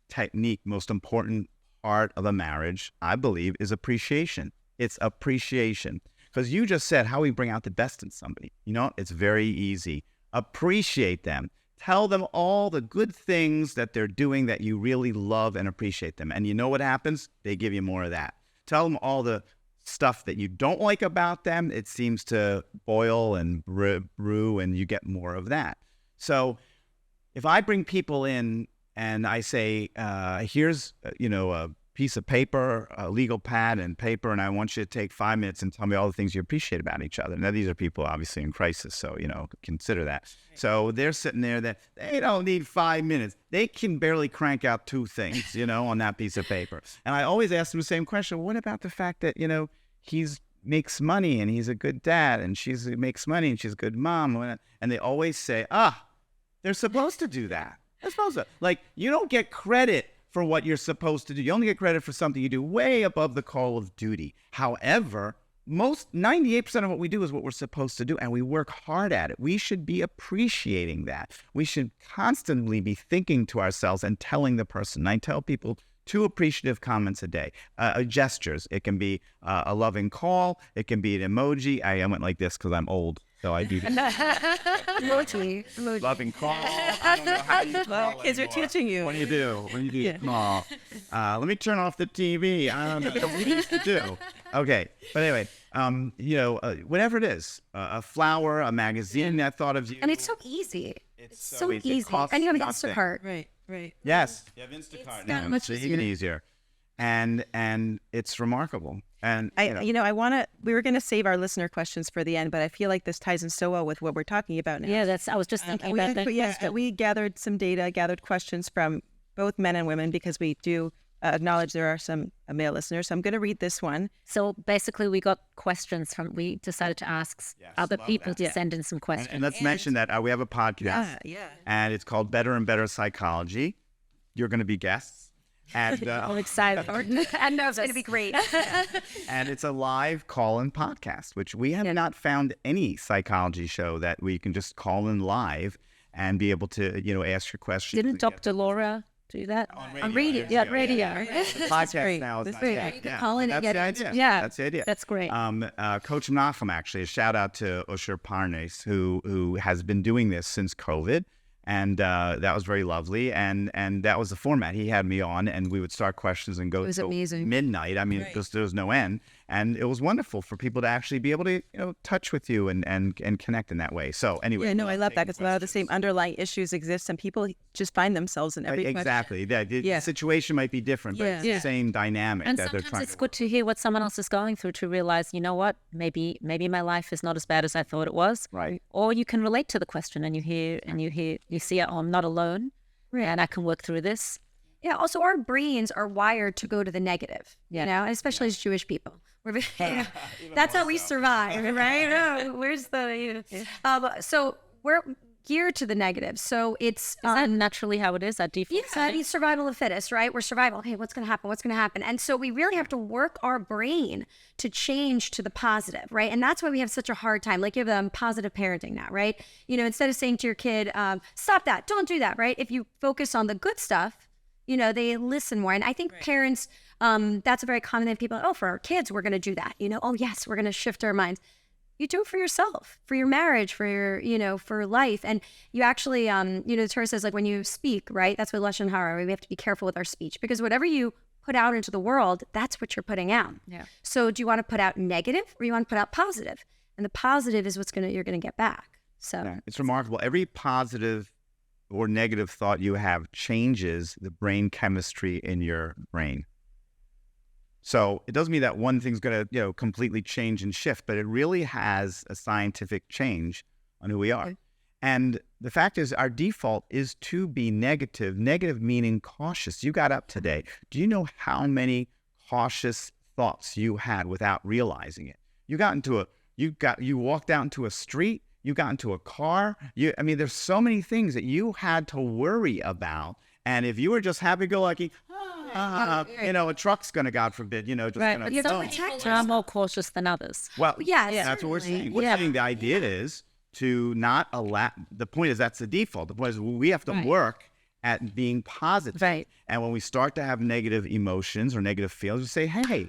technique, most important part of a marriage, I believe, is appreciation. It's appreciation. Because you just said how we bring out the best in somebody. It's very easy. Appreciate them. Tell them all the good things that they're doing that you really love, and appreciate them. And you know what happens? They give you more of that. Tell them all the stuff that you don't like about them. It seems to boil and brew, and you get more of that. So if I bring people in and I say, here's, a piece of paper, a legal pad and paper, and I want you to take 5 minutes and tell me all the things you appreciate about each other. Now, these are people obviously in crisis, so, consider that. So they're sitting there that they don't need 5 minutes. They can barely crank out 2 things, on that piece of paper. And I always ask them the same question. What about the fact that, he's makes money and he's a good dad, and she makes money and she's a good mom? And they always say, they're supposed to do that. They're supposed to. Like, you don't get credit for what you're supposed to do. You only get credit for something you do way above the call of duty. However, 98% of what we do is what we're supposed to do, and we work hard at it. We should be appreciating that. We should constantly be thinking to ourselves and telling the person. I tell people 2 appreciative comments a day. Gestures. It can be a loving call. It can be an emoji. I went like this because I'm old, so I do this. Emoji. Loving call. I don't know how you call it Kids are anymore. teaching you. What do you do? Yeah. Aw. Let me turn off the TV. I don't know what we used to do. Okay, but anyway, whatever it is, a flower, a magazine that thought of you. And it's so easy. It's so easy. easy. It costs And you have nothing. Instacart. Right. Yes, you have Instacart It's now. that much It's even easier. easier, and it's remarkable. And we were going to save our listener questions for the end, but I feel like this ties in so well with what we're talking about now. Yeah, I was just thinking about that. We gathered some data, gathered questions from both men and women, because we do acknowledge there are some male listeners. So I'm going to read this one. So basically we got questions we decided to ask other people to send in some questions. And let's mention that we have a podcast. Yeah. And it's called Better and Better Psychology. You're going to be guests. And I'm excited. And no, it's going to be great. and it's a live call-in podcast, which we have not found any psychology show that we can just call in live and be able to, ask your questions. Didn't Dr. Laura do that? On radio. Yeah, radio. The podcast now is That's not great. yet. You can call in and That's get the idea. Yeah, That's the idea. That's great. Coach Nachum, actually, a shout out to Usher Parnes, who has been doing this since COVID. And that was very lovely. And that was the format. He had me on, and we would start questions and go was till amazing. midnight. I mean, there was no end. And it was wonderful for people to actually be able to, touch with you and connect in that way. So anyway. Yeah, no, I love that because a lot of the same underlying issues exist, and people just find themselves in every question. Exactly. The Yeah. situation might be different, but it's the same dynamic And that they're sometimes trying it's to good to hear what someone else is going through to realize, you know what, maybe my life is not as bad as I thought it was. Right. Or you can relate to the question and you see, oh, I'm not alone, and I can work through this. Yeah. Also, our brains are wired to go to the negative, Yeah. and especially as Jewish people. That's how we survive, right? Oh, where's the... so we're geared to the negative. So it's... Is that naturally how it is? Our default Yeah, setting? it's survival of the fittest, right? We're survival. Hey, what's going to happen? What's going to happen? And so we really have to work our brain to change to the positive, right? And that's why we have such a hard time. Like you have positive parenting now, right? Instead of saying to your kid, stop that, don't do that, right? If you focus on the good stuff, they listen more. And I think parents, that's a very common thing. People, for our kids, we're going to do that. Oh, yes, we're going to shift our minds. You do it for yourself, for your marriage, for your, for life. And you actually, the Torah says, like when you speak, right? That's what Lashon Hara, we have to be careful with our speech because whatever you put out into the world, that's what you're putting out. Yeah. So do you want to put out negative or you want to put out positive? And the positive is you're going to get back. So Yeah, it's remarkable. Every positive or negative thought you have changes the brain chemistry in your brain. So it doesn't mean that one thing's going to, completely change and shift, but it really has a scientific change on who we are. Okay. And the fact is our default is to be negative meaning cautious. You got up today. Do you know how many cautious thoughts you had without realizing it? You walked out into a street, you got into a car. There's so many things that you had to worry about. And if you were just happy-go-lucky, a truck's going to, God forbid, just Right. going You have to to... protect Are more cautious than others. Well, Yes, that's what we're certainly. saying. We're saying the idea is to not allow... The point is that's the default. The point is we have to work at being positive. Right. And when we start to have negative emotions or negative feelings, we say, hey,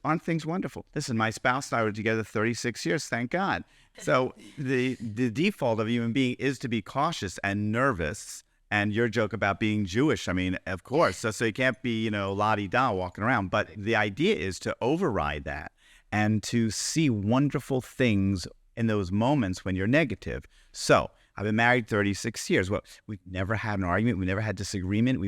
aren't things wonderful? Listen, my spouse and I were together 36 years, thank God. So the default of a human being is to be cautious and nervous. And your joke about being Jewish, of course. So you can't be, la-di-da walking around. But the idea is to override that and to see wonderful things in those moments when you're negative. So I've been married 36 years. Well, we've never had an argument. We've never had disagreement.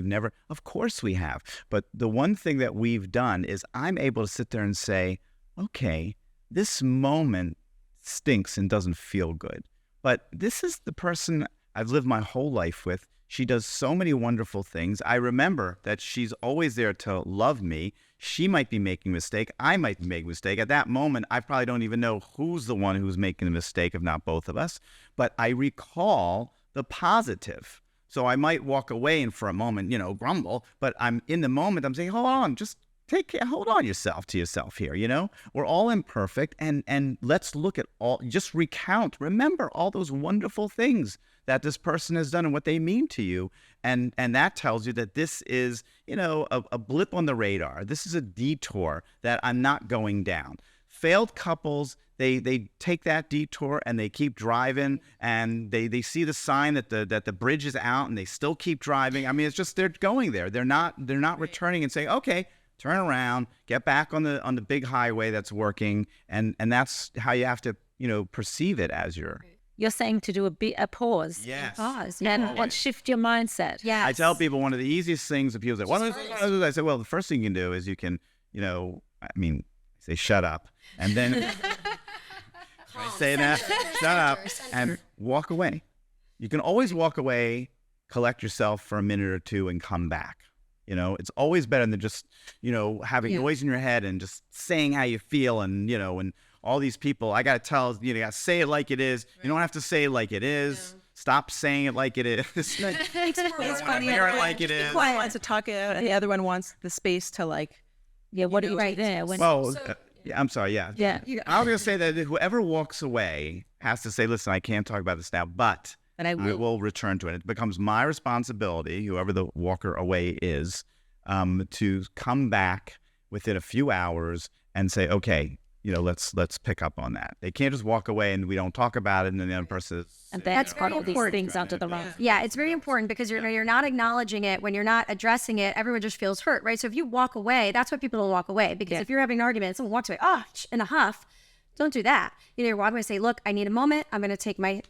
Of course we have. But the one thing that we've done is I'm able to sit there and say, okay, this moment stinks and doesn't feel good. But this is the person I've lived my whole life with. She does so many wonderful things. I remember that she's always there to love me. She might be making a mistake. I might be making a mistake. At that moment, I probably don't even know who's the one who's making the mistake, if not both of us. But I recall the positive. So I might walk away and for a moment, grumble. But I'm in the moment, I'm saying, hold on, just take care, hold on to yourself here, We're all imperfect. And let's look at just remember all those wonderful things that this person has done and what they mean to you. And that tells you that this is, a blip on the radar. This is a detour that I'm not going down. Failed couples, they take that detour and they keep driving and they see the sign that the bridge is out and they still keep driving. It's just, they're going there. They're not returning and saying, okay, turn around, get back on the big highway that's working. And that's how you have to, perceive it as You're saying to do a pause. Yes. Pause. And shift your mindset. Yes. I tell people one of the easiest things that people say, I say, well, the first thing you can do is you can, say, shut up. And then say that, shut up, and walk away. You can always walk away, collect yourself for a minute or two and come back. It's always better than just, having noise in your head and just saying how you feel and, and all these people, I got to tell, you got to say it like it is. You don't have to say it like it is. Stop saying it like it is. It's funny. Hear it like it is. One wants to talk it out, and the other one wants the space to like. Yeah, what do you do there? Yeah, I'm sorry. Yeah. Yeah. I was going to say that whoever walks away has to say, listen, I can't talk about this now, but I will return to it. It becomes my responsibility, whoever the walker away is, to come back within a few hours and say, okay, let's pick up on that. They can't just walk away and we don't talk about it, and then the other person is, and that's part of these things under the rug. Yeah, it's very important because you're not acknowledging it. When you're not addressing it, everyone just feels hurt, right? So if you walk away, that's why people don't walk away. Because if you're having an argument and someone walks away, in a huff, don't do that. You walk away and say, look, I need a moment. I'm going to take my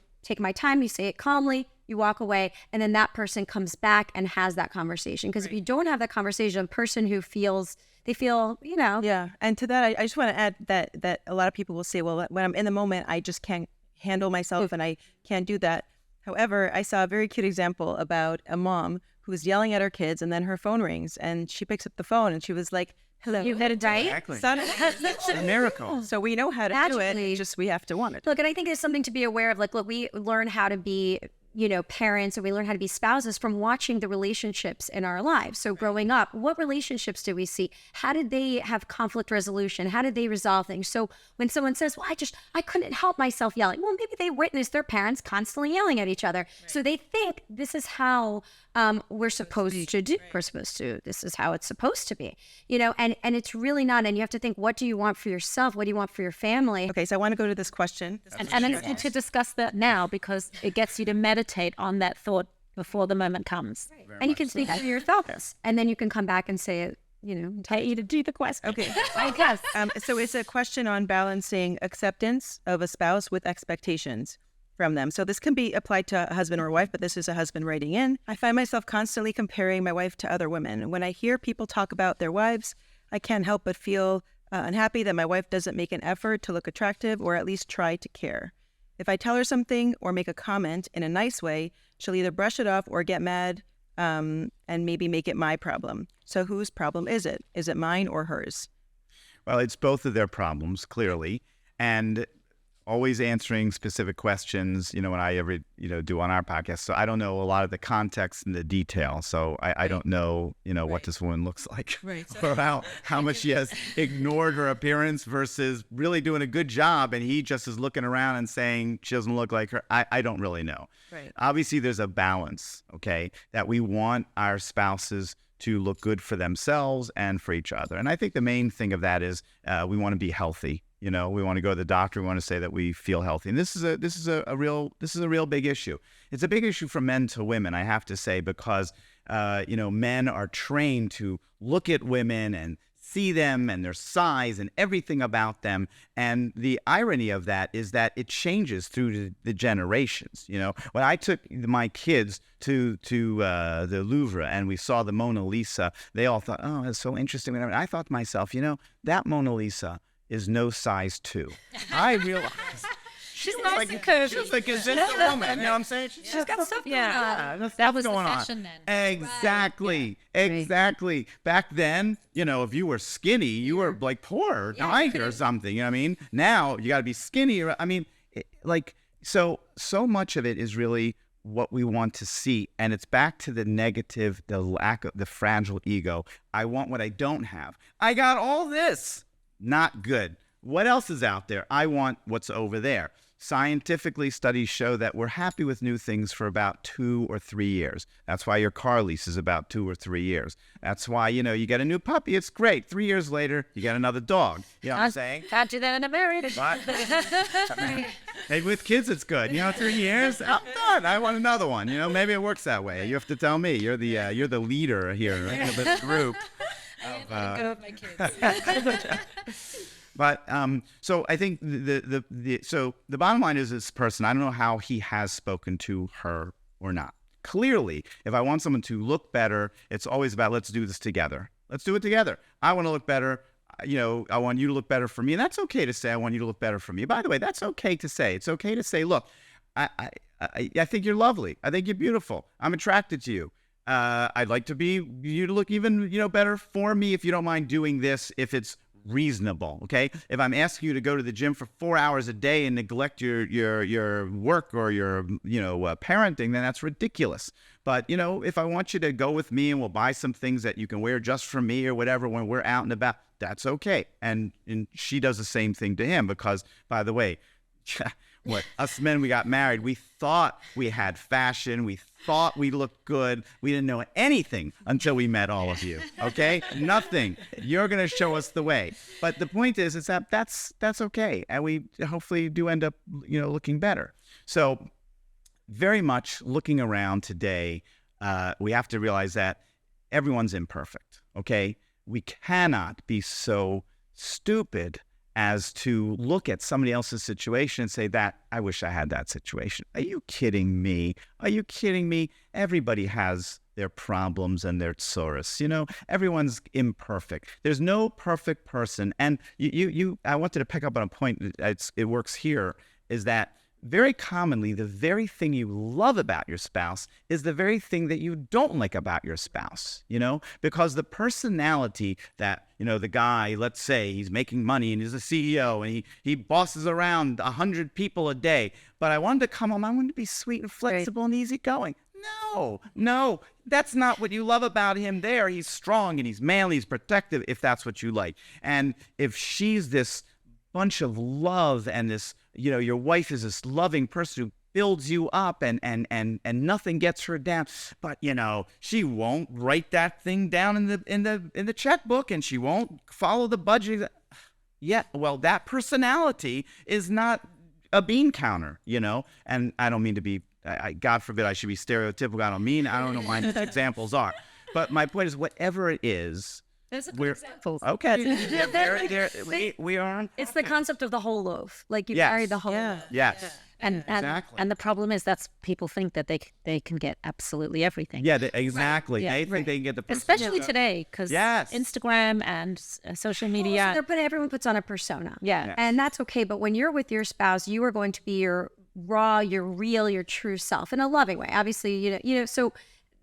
time. You say it calmly. You walk away, and then that person comes back and has that conversation. Because if you don't have that conversation, a person who feels. Yeah. And to that, I just want to add that a lot of people will say, well, when I'm in the moment, I just can't handle myself and I can't do that. However, I saw a very cute example about a mom who was yelling at her kids, and then her phone rings and she picks up the phone and she was like, hello. You had a diet? Exactly. Son, It's a miracle. so we know how to do it. It's just we have to want it. Look, and I think there's something to be aware of. Like, look, we learn how to be, parents, and we learn how to be spouses from watching the relationships in our lives. So growing up, what relationships do we see? How did they have conflict resolution? How did they resolve things? So when someone says, well, I couldn't help myself yelling. Well, maybe they witnessed their parents constantly yelling at each other. Right. So they think this is how we're supposed to do. We're supposed to, this is how it's supposed to be, and it's really not. And you have to think, what do you want for yourself? What do you want for your family? Okay, so I want to go to this question. And to discuss that now, because it gets you to meditate on that thought before the moment comes. Right. And you can speak to your thoughts, and then you can come back and say it, tell you to do the question. Okay. I guess. So it's a question on balancing acceptance of a spouse with expectations from them. So this can be applied to a husband or a wife, but this is a husband writing in. I find myself constantly comparing my wife to other women. When I hear people talk about their wives, I can't help but feel unhappy that my wife doesn't make an effort to look attractive or at least try to care. If I tell her something or make a comment in a nice way, she'll either brush it off or get mad and maybe make it my problem. So whose problem is it? Is it mine or hers? Well, it's both of their problems, clearly. And always answering specific questions, when I ever, do on our podcast. So I don't know a lot of the context and the detail. So I don't know, what this woman looks like. Right. Or how much she has ignored her appearance versus really doing a good job. And he just is looking around and saying she doesn't look like her. I don't really know. Right. Obviously, there's a balance, okay, that we want our spouses to look good for themselves and for each other. And I think the main thing of that is we want to be healthy. We want to go to the doctor. We want to say that we feel healthy. And this is a real big issue. It's a big issue from men to women, I have to say, because men are trained to look at women and see them and their size and everything about them. And the irony of that is that it changes through the generations. When I took my kids to the Louvre and we saw the Mona Lisa, they all thought, oh, that's so interesting. And I thought to myself, that Mona Lisa is no size 2. I realized she's nice and curvy. She was like a woman. You know what I'm saying? She's got stuff going on. That was going the fashion on. then. Exactly. Right. Exactly. Back then, if you were skinny, you were like poor, dying or something. You know what I mean? Now you got to be skinny. I mean, so much of it is really what we want to see. And it's back to the negative, the lack of the fragile ego. I want what I don't have. I got all this. Not good. What else is out there? I want what's over there. Scientifically, studies show that we're happy with new things for about 2 or 3 years. That's why your car lease is about 2 or 3 years. That's why, you get a new puppy. It's great. 3 years later, you get another dog. You know what I'm saying? Can't do that in a marriage. But, maybe with kids, it's good. 3 years, I'm done. I want another one. Maybe it works that way. You have to tell me. You're the leader here of this group. Go with my kids. But so I think the bottom line is this person, I don't know how he has spoken to her or not. Clearly, if I want someone to look better, it's always about let's do this together. Let's do it together. I want to look better. I want you to look better for me. And that's okay to say, I want you to look better for me. By the way, that's okay to say. It's okay to say, look, I think you're lovely. I think you're beautiful. I'm attracted to you. I'd like you to look even, better for me if you don't mind doing this, if it's reasonable. Okay, if I'm asking you to go to the gym for 4 hours a day and neglect your work or your parenting, then that's ridiculous. But if I want you to go with me and we'll buy some things that you can wear just for me or whatever when we're out and about, that's okay. And she does the same thing to him because, by the way, us men, we got married, we thought we had fashion, we thought we looked good, we didn't know anything until we met all of you, okay? Nothing. You're going to show us the way. But the point is that that's okay, and we hopefully do end up, looking better. So very much looking around today, we have to realize that everyone's imperfect, okay? We cannot be so stupid as to look at somebody else's situation and say that, I wish I had that situation. Are you kidding me? Are you kidding me? Everybody has their problems and their tsuris. Everyone's imperfect. There's no perfect person. And I wanted to pick up on a point, it works here, is that very commonly, the very thing you love about your spouse is the very thing that you don't like about your spouse, because the personality that, the guy, let's say he's making money and he's a CEO and he bosses around 100 people a day, but I wanted to come home, I wanted to be sweet and flexible and easygoing. No, that's not what you love about him there. He's strong and he's manly, he's protective, if that's what you like. And if she's this bunch of love and this, your wife is this loving person who builds you up and nothing gets her down, but she won't write that thing down in the checkbook and she won't follow the budget. Yeah, well, that personality is not a bean counter, and I don't mean to be, God forbid I should be stereotypical. I don't know what my examples are, but my point is whatever it is, there's a good example. Okay. We are. It's the concept of the whole loaf. Like you carry the whole loaf. Yes. Exactly. And the problem is that's people think that they can get absolutely everything. Yeah, exactly. Right. They think they can get the especially today because Instagram and social media. Everyone puts on a persona. Yeah. And that's okay. But when you're with your spouse, you are going to be your raw, your real, your true self in a loving way. Obviously, so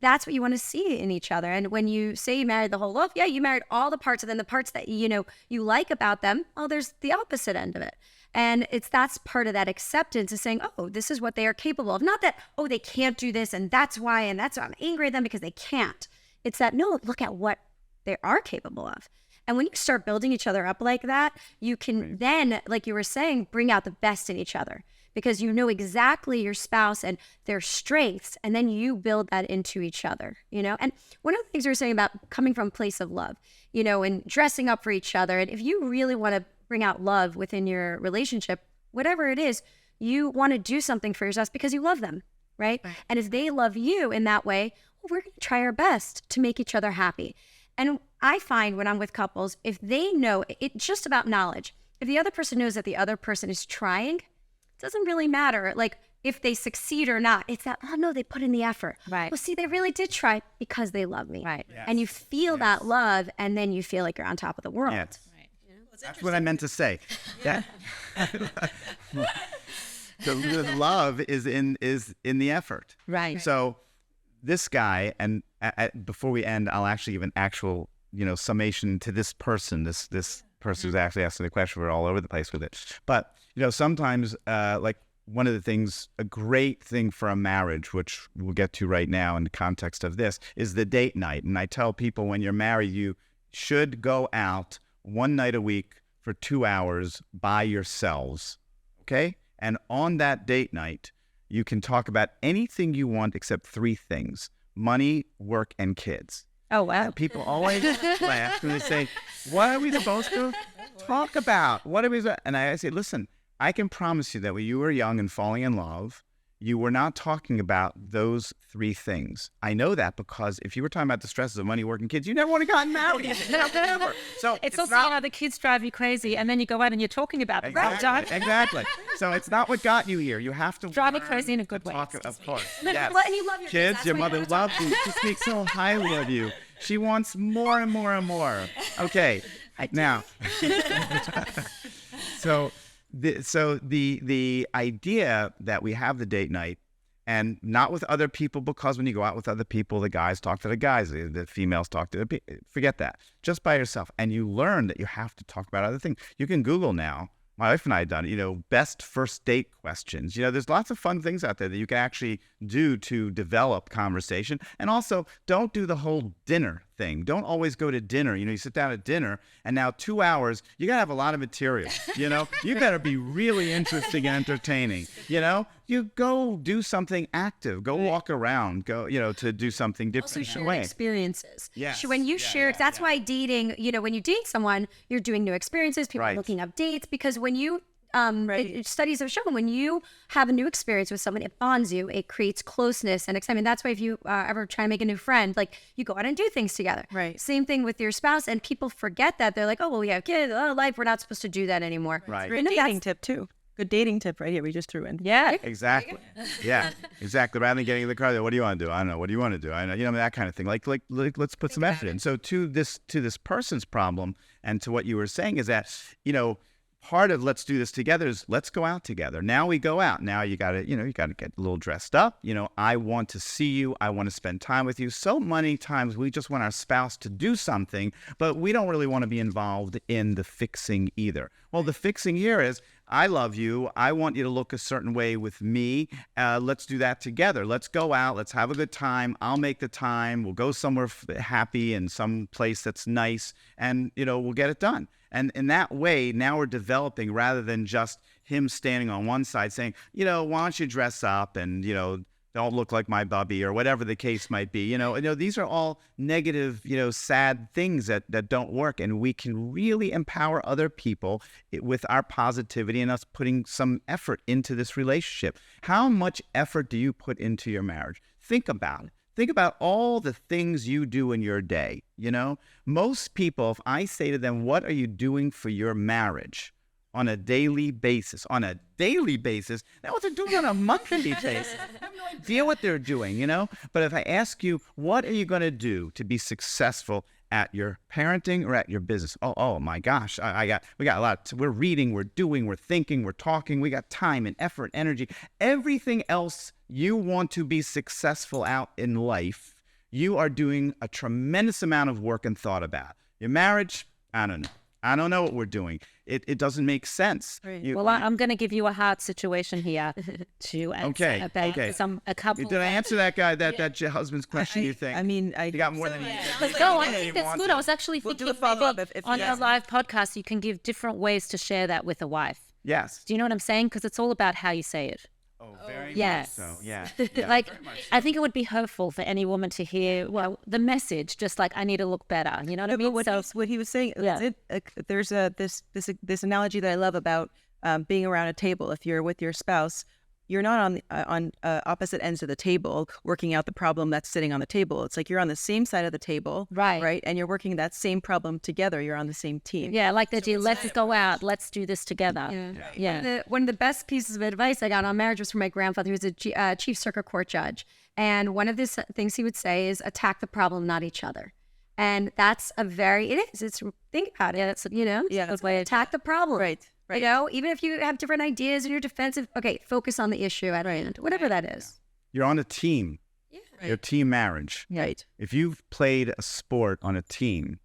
that's what you want to see in each other. And when you say you married the whole loaf, you married all the parts, and then the parts that you like about them, there's the opposite end of it. And that's part of that acceptance, is saying, this is what they are capable of. Not that, they can't do this and that's why I'm angry at them because they can't. It's that, no, look at what they are capable of. And when you start building each other up like that, you can then, like you were saying, bring out the best in each other, because you know exactly your spouse and their strengths, and then you build that into each other, And one of the things we were saying about coming from a place of love, and dressing up for each other, and if you really want to bring out love within your relationship, whatever it is, you want to do something for yourself because you love them, right? And if they love you in that way, we're going to try our best to make each other happy. And I find when I'm with couples, if they know, it's just about knowledge. If the other person knows that the other person is trying, it doesn't really matter, like if they succeed or not. It's that, no, they put in the effort. Right. Well, see, they really did try because they love me. Right. Yes. And you feel that love, and then you feel like you're on top of the world. Yes. That's what I meant to say. The love is in the effort. Right. So this guy, and before we end, I'll actually give an actual summation to this person. This person who's actually asking the question. We're all over the place with it. But sometimes like one of the things, a great thing for a marriage, which we'll get to right now in the context of this, is the date night. And I tell people, when you're married, you should go out one night a week for 2 hours by yourselves, okay? And on that date night, you can talk about anything you want except 3 things: money, work, and kids. Oh, wow. People always laugh and they say, what are we supposed to talk about? And I say, listen, I can promise you that when you were young and falling in love, you were not talking about those 3 things. I know that because if you were talking about the stresses of money, work, and kids, you never would have gotten married. Never. So it's also how the kids drive you crazy, and then you go out and you're talking about it. Exactly. So it's not what got you here. You have to drive me crazy in a good way. Of course. Yes. Well, and you love your kids. Your mother loves you. She speaks so highly of you. She wants more and more and more. Okay. Now. So the idea that we have the date night, And not with other people, because when you go out with other people, the guys talk to the guys, the females talk to forget that. Just by yourself. And you learn that you have to talk about other things. You can Google now. My wife and I have done it, best first date questions. There's lots of fun things out there that you can actually do to develop conversation. And also, don't do the whole dinner thing. Don't always go to dinner. You sit down at dinner, and now 2 hours, you got to have a lot of material. You better be really interesting and entertaining. You go do something active. Go walk around. Go, to do something different. Also share experiences. Yes. When you share, that's why dating, when you date someone, you're doing new experiences. People are looking up dates, because when you, studies have shown when you have a new experience with someone, it bonds you, it creates closeness and excitement. That's why if you ever try to make a new friend, like, you go out and do things together. Right. Same thing with your spouse, and people forget that. They're like, oh, well, we have kids, life, we're not supposed to do that anymore. Right. Good dating tip too. Good dating tip right here. We just threw in. Yeah. Exactly. Yeah, exactly. Rather than getting in the car, what do you want to do? I don't know. What do you want to do? I know, that kind of thing. Like let's put some effort in. So to this person's problem, and to what you were saying, is that, part of let's do this together is let's go out together. Now we go out. Now you got to get a little dressed up. I want to see you. I want to spend time with you. So many times we just want our spouse to do something, but we don't really want to be involved in the fixing either. Well, the fixing here is, I love you. I want you to look a certain way with me. Let's do that together. Let's go out. Let's have a good time. I'll make the time. We'll go somewhere happy, and some place that's nice, and, we'll get it done. And in that way, now we're developing, rather than just him standing on one side saying, why don't you dress up and, don't look like my bubby, or whatever the case might be. These are all negative, sad things that don't work. And we can really empower other people with our positivity and us putting some effort into this relationship. How much effort do you put into your marriage? Think about it. Think about all the things you do in your day. Most people, if I say to them, what are you doing for your marriage? On a daily basis. On a daily basis. Now, what they're doing on a monthly basis, I have no idea what they're doing, But if I ask you, what are you going to do to be successful at your parenting or at your business? Oh my gosh, we got a lot. We're reading, we're doing, we're thinking, we're talking. We got time and effort, energy. Everything else you want to be successful out in life, you are doing a tremendous amount of work and thought about. Your marriage, I don't know. I don't know what we're doing. It doesn't make sense. Right. Well, I'm going to give you a hard situation here to answer about a couple. Did I answer that guy, that your husband's question, you think? I you got more than you No, I think that's good. I was actually We'll thinking do a follow-up maybe if on a live podcast, you can give different ways to share that with a wife. Yes. Do you know what I'm saying? Because it's all about how you say it. Oh, very Yes. much so. Yeah. Like, I think it would be hurtful for any woman to hear, the message, just like, I need to look better. You know what I mean? What he was saying, there's this analogy that I love about being around a table. If you're with your spouse, you're not on opposite ends of the table working out the problem that's sitting on the table. It's like you're on the same side of the table, right? And you're working that same problem together. You're on the same team. Yeah, like that. Let's go out. Let's do this together. Yeah. One of the best pieces of advice I got on marriage was from my grandfather, who was a chief circuit court judge. And one of the things he would say is, attack the problem, not each other. And that's think about it. It's, attack the problem. Right. Even if you have different ideas and you're defensive, okay, focus on the issue at hand, whatever that is. You're on a team. Yeah. Your team marriage. Right. If you've played a sport on a team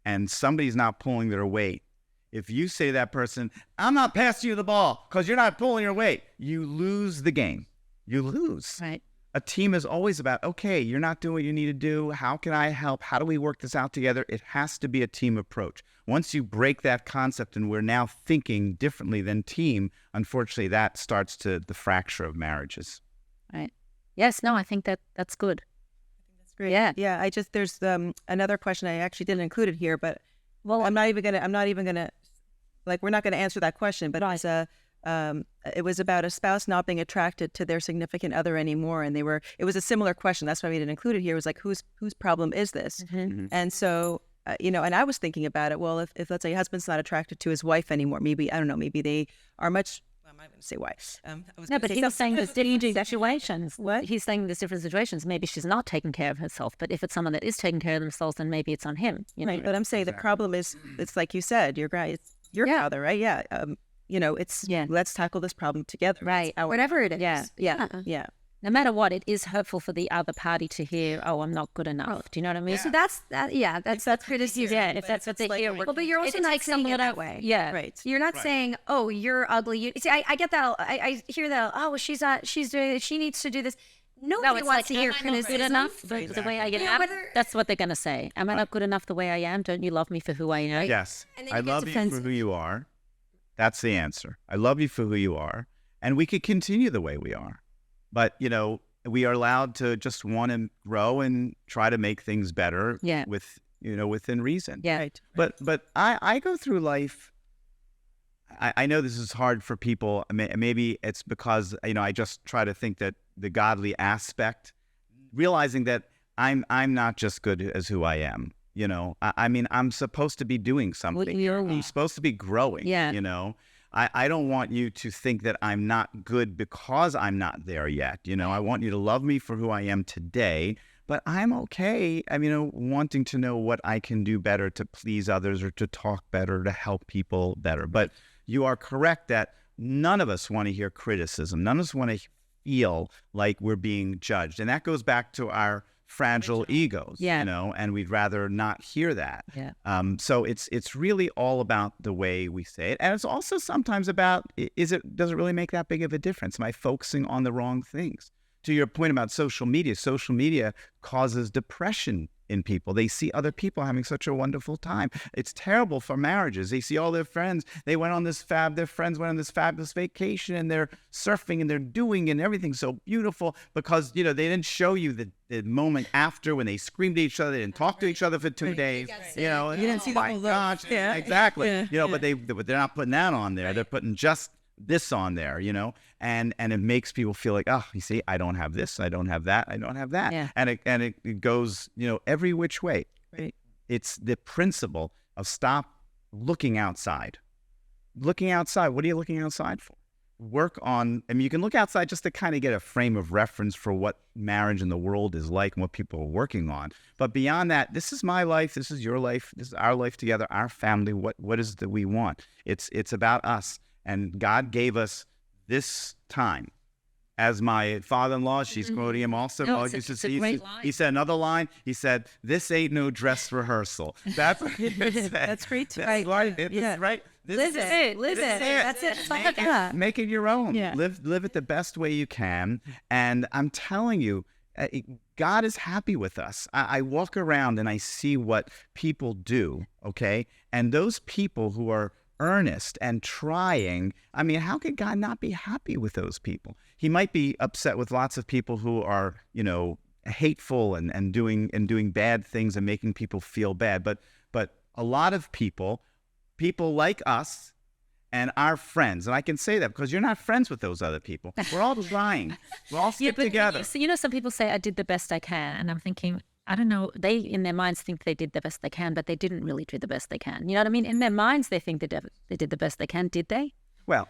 and somebody's not pulling their weight, if you say to that person, I'm not passing you the ball because you're not pulling your weight, you lose the game. You lose. Right. A team is always about, okay, you're not doing what you need to do. How can I help? How do we work this out together? It has to be a team approach. Once you break that concept and we're now thinking differently than team, unfortunately, that starts to the fracture of marriages. Right. Yes. No, I think that's good. That's great. Yeah. Yeah. There's another question I actually didn't include it here, but we're not even gonna answer that question, but it was about a spouse not being attracted to their significant other anymore, and it was a similar question. That's why we didn't include it here. It was like, whose problem is this? Mm-hmm. And so and I was thinking about it. Well, if let's say husband's not attracted to his wife anymore, maybe, I don't know, maybe they are much. I'm not going to say why. But he's saying there's different situations. What? He's saying there's different situations. Maybe she's not taking care of herself, but if it's someone that is taking care of themselves, then maybe it's on him. Right. But I'm saying the problem is, it's like you said, your father, right? Yeah. Let's tackle this problem together. Right. Whatever it is. Yeah. no matter what, it is hurtful for the other party to hear, oh, I'm not good enough. Do you know what I mean? So that's criticism. Yeah, if that's what they hear. Well, but you're also not saying it that way. Yeah. Right. You're not saying, "Oh, you're ugly." See, I get that. I hear that. Oh, well, she's not. She's doing it. She needs to do this. Nobody wants to hear criticism. Good enough the way I am. That's what they're going to say. Am I not good enough the way I am? Don't you love me for who I am? Yes. And then I you get love you for defensive. who you are. That's the answer. I love you for who you are. And we could continue the way we are. But, we are allowed to just want to grow and try to make things better within reason. Yeah. Right. But I go through life. I know this is hard for people. Maybe it's because, I just try to think that the godly aspect, realizing that I'm not just good as who I am. I'm supposed to be doing something. I'm supposed to be growing. Yeah. I don't want you to think that I'm not good because I'm not there yet. I want you to love me for who I am today, but I'm okay. Wanting to know what I can do better to please others or to talk better, to help people better. But you are correct that none of us want to hear criticism. None of us want to feel like we're being judged. And that goes back to our fragile egos, and we'd rather not hear that. Yeah. So it's really all about the way we say it. And it's also sometimes about, does it really make that big of a difference? Am I focusing on the wrong things? To your point about social media causes depression in people. They see other people having such a wonderful time. It's terrible for marriages. They see all their friends. Their friends went on this fabulous vacation and they're surfing and they're doing and everything's so beautiful because, they didn't show you the moment after when they screamed at each other. They didn't talk to each other for 2 days. You didn't see the whole look. Yeah. Exactly. Yeah. But they're not putting that on there. They're putting just this on there, and it makes people feel like, oh, you see, I don't have this, I don't have that, I don't have that. Yeah. And it goes, every which way. Right. It's the principle of stop looking outside. Looking outside, what are you looking outside for? Work on, you can look outside just to kind of get a frame of reference for what marriage in the world is like and what people are working on. But beyond that, this is my life, this is your life, this is our life together, our family, what is it that we want? It's about us. And God gave us this time. As my father-in-law, she's quoting him also. No, it's a great line. He said another line. He said, "This ain't no dress rehearsal." That's what he said. That's great too. That's right. Yeah. Right. Live it. That's it. Make it your own. Yeah. Live it the best way you can. And I'm telling you, God is happy with us. I walk around and I see what people do. Okay, and those people who are earnest and trying, how could God not be happy with those people? He might be upset with lots of people who are, hateful and doing bad things and making people feel bad. But a lot of people like us and our friends, and I can say that because you're not friends with those other people. We're all trying. We're all stick together. So, some people say I did the best I can, and I'm thinking, I don't know, they in their minds think they did the best they can, but they didn't really do the best they can. You know what I mean? In their minds, they think they did the best they can. Did they? Well,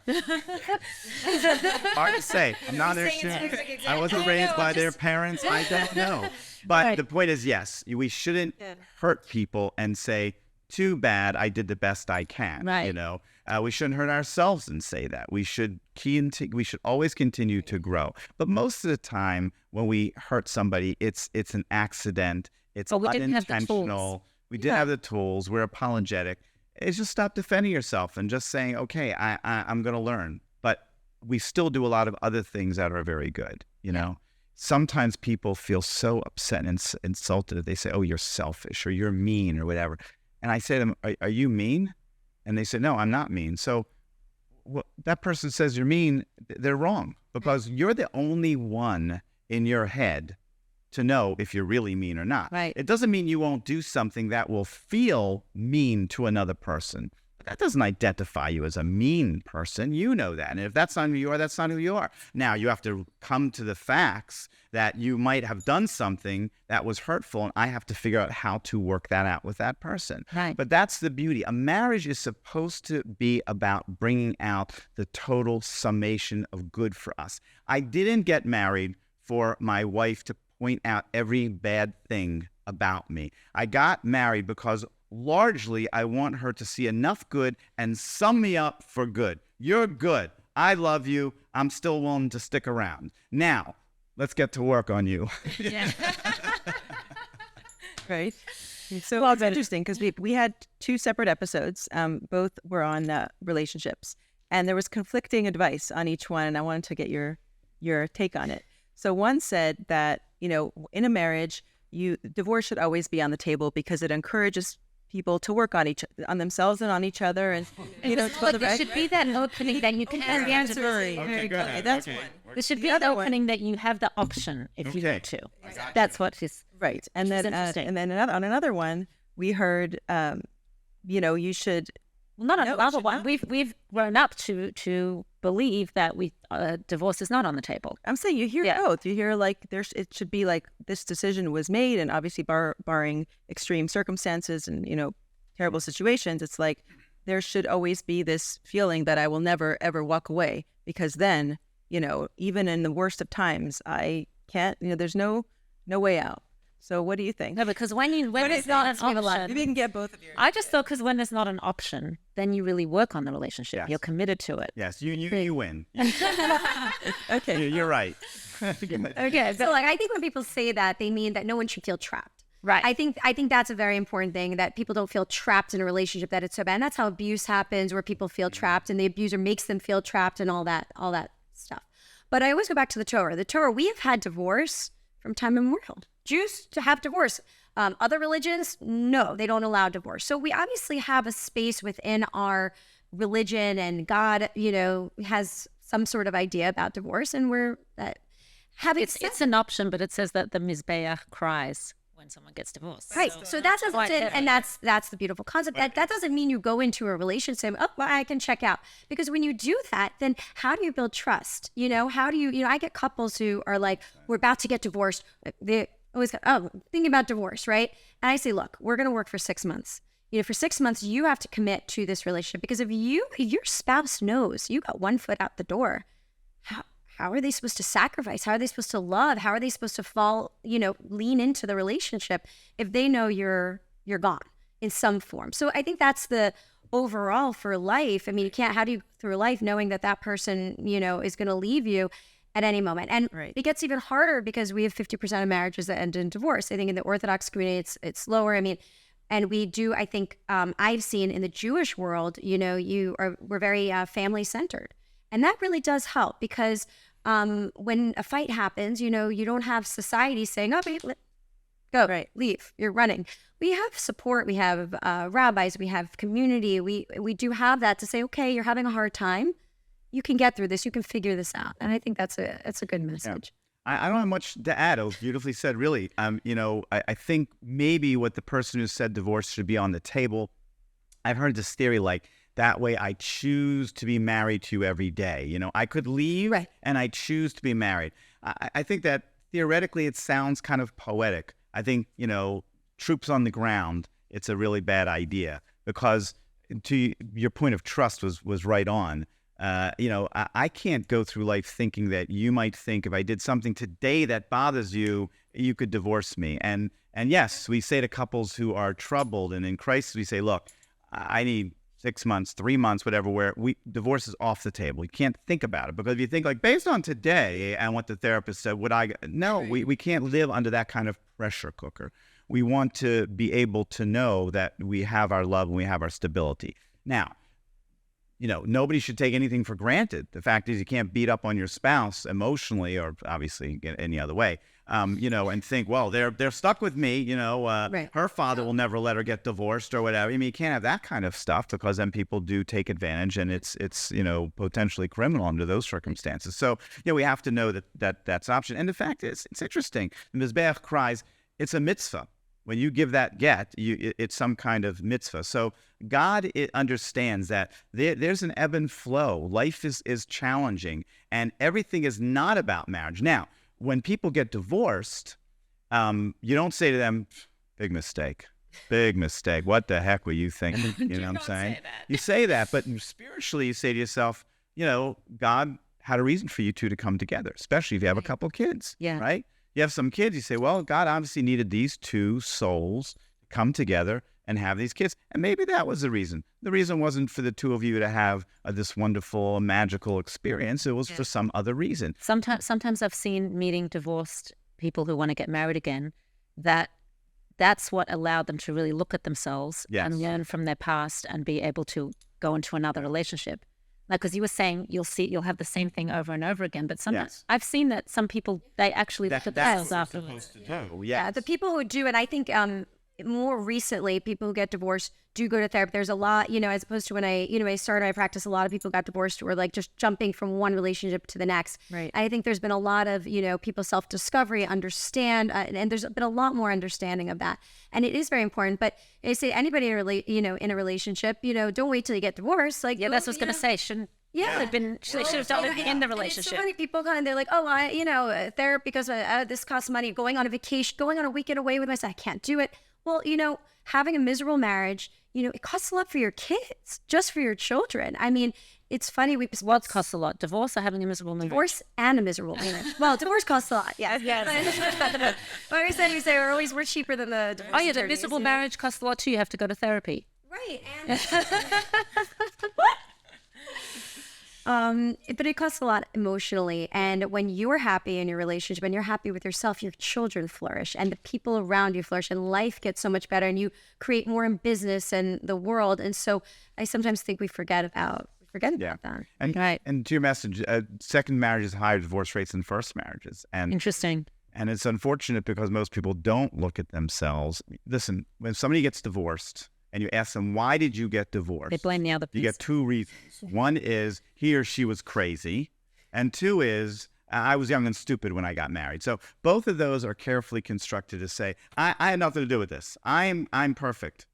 hard to say. I'm not their student. I wasn't raised by their parents. I don't know. But the point is, yes, we shouldn't hurt people and say, too bad, I did the best I can. Right. We shouldn't hurt ourselves and say that. We should always continue to grow. But most of the time, when we hurt somebody, it's an accident. It's unintentional. We didn't have the tools. We're apologetic. It's just stop defending yourself and just saying, okay, I'm going to learn. But we still do a lot of other things that are very good. Sometimes people feel so upset and insulted that they say, oh, you're selfish or you're mean or whatever. And I say to them, are you mean? And they say, no, I'm not mean. So that person says you're mean, they're wrong because you're the only one in your head to know if you're really mean or not. Right. It doesn't mean you won't do something that will feel mean to another person. But that doesn't identify you as a mean person. You know that. And if that's not who you are, that's not who you are. Now, you have to come to the facts that you might have done something that was hurtful, and I have to figure out how to work that out with that person. Right. But that's the beauty. A marriage is supposed to be about bringing out the total summation of good for us. I didn't get married for my wife to point out every bad thing about me. I got married because largely I want her to see enough good and sum me up for good. You're good. I love you. I'm still willing to stick around. Now, let's get to work on you. Right. So it's interesting because we had 2 separate episodes. Both were on relationships, and there was conflicting advice on each one. And I wanted to get your take on it. So one said that, in a marriage, divorce should always be on the table because it encourages people to work on themselves and on each other, and there should be that opening that you can. That's one. There should be the opening that you have the option if you want to. That's what is right. And then on another one, we heard, you should. Well, not another one. We've grown up to believe that divorce is not on the table. I'm saying you hear both. You hear like it should be like this decision was made, and obviously barring extreme circumstances and terrible situations, it's like there should always be this feeling that I will never ever walk away, because then even in the worst of times I can't. There's no way out. So what do you think? No, because when it's not an option, maybe you can get both of your. I just thought because when there's not an option, then you really work on the relationship. Yes. You're committed to it. Yes, you win. Okay, You're right. Okay, so I think when people say that, they mean that no one should feel trapped. Right. I think that's a very important thing, that people don't feel trapped in a relationship, that it's so bad. And that's how abuse happens, where people feel trapped and the abuser makes them feel trapped and all that stuff. But I always go back to the Torah. The Torah, we have had divorce from time immemorial. Jews to have divorce. Other religions, no, they don't allow divorce. So we obviously have a space within our religion, and God, has some sort of idea about divorce, and we're having. It's an option, but it says that the Mizbeach cries when someone gets divorced. Right. So that's and that's the beautiful concept. That doesn't mean you go into a relationship saying, oh, well, I can check out. Because when you do that, then how do you build trust? How do you, I get couples who are like, we're about to get divorced. They always go, thinking about divorce, right? And I say, look, we're going to work for 6 months. For 6 months, you have to commit to this relationship, because if your spouse knows you got 1 foot out the door, how are they supposed to sacrifice? How are they supposed to love? How are they supposed to fall, lean into the relationship if they know you're gone in some form? So I think that's the overall for life. I mean, how do you go through life knowing that person, is going to leave you at any moment? And It gets even harder because we have 50% of marriages that end in divorce. I think in the Orthodox community, it's lower. I mean, and we do, I think, I've seen in the Jewish world, we're very family centered. And that really does help, because when a fight happens, you don't have society saying, oh, go, leave, you're running. We have support. We have rabbis. We have community. We do have that to say, okay, you're having a hard time. You can get through this. You can figure this out. And I think that's a good message. Yeah. I don't have much to add. It was beautifully said, really. I think maybe what the person who said divorce should be on the table, I've heard this theory like, that way I choose to be married to you every day. I could leave and I choose to be married. I think that theoretically it sounds kind of poetic. I think, troops on the ground, it's a really bad idea, because to your point of trust was right on. I can't go through life thinking that you might think if I did something today that bothers you, you could divorce me. And yes, we say to couples who are troubled and in crisis, we say, look, I need 6 months, 3 months, whatever, where divorce is off the table. You can't think about it, because if you think like based on today and what the therapist said, we can't live under that kind of pressure cooker. We want to be able to know that we have our love and we have our stability. Now, nobody should take anything for granted. The fact is, you can't beat up on your spouse emotionally, or obviously any other way, and think, well, they're stuck with me, her father will never let her get divorced or whatever. I mean, you can't have that kind of stuff, because then people do take advantage, and it's potentially criminal under those circumstances. So, we have to know that's an option. And the fact is, it's interesting. The Mizbeach cries, it's a mitzvah. When you give that get, it's some kind of mitzvah. So God understands that there's an ebb and flow. Life is challenging, and everything is not about marriage. Now, when people get divorced, you don't say to them, big mistake. What the heck were you thinking? You know what I'm saying? You say that, but spiritually you say to yourself, God had a reason for you two to come together, especially if you have a couple kids, right? You have some kids, you say, well, God obviously needed these two souls to come together and have these kids. And maybe that was the reason. The reason wasn't for the two of you to have this wonderful, magical experience. It was for some other reason. Sometimes I've seen meeting divorced people who want to get married again, that's what allowed them to really look at themselves and learn from their past and be able to go into another relationship. Like, because you were saying you'll have the same thing over and over again, but sometimes I've seen that some people, they actually look at themselves afterwards. Yeah, the people who do, and I think more recently, people who get divorced do go to therapy. There's a lot, as opposed to when I started my practice, a lot of people got divorced who were like just jumping from one relationship to the next. Right. I think there's been a lot of, people self-discovery, understand, and there's been a lot more understanding of that. And it is very important. But I say anybody in a relationship, don't wait till you get divorced. Like, that's what I was going to say. They should have done it in the relationship. So many people come and they're like, therapy because this costs money. Going on a vacation, going on a weekend away with myself, I can't do it. Well, having a miserable marriage, it costs a lot for your kids, just for your children. I mean, it's funny. What costs a lot? Divorce or having a miserable marriage? Divorce and a miserable marriage. Well, divorce costs a lot. Yeah. But we say we're cheaper than the divorce. Oh yeah, the miserable marriage costs a lot too. You have to go to therapy. Right. And but it costs a lot emotionally. And when you're happy in your relationship and you're happy with yourself, your children flourish and the people around you flourish and life gets so much better and you create more in business and the world. And so I sometimes think we forget about that. And to your message, second marriages have higher divorce rates than first marriages. And interesting. And it's unfortunate because most people don't look at themselves. Listen, when somebody gets divorced, and you ask them, why did you get divorced? They blame the other person. You get two reasons. One is he or she was crazy. And two is I was young and stupid when I got married. So both of those are carefully constructed to say, I had nothing to do with this. I'm perfect,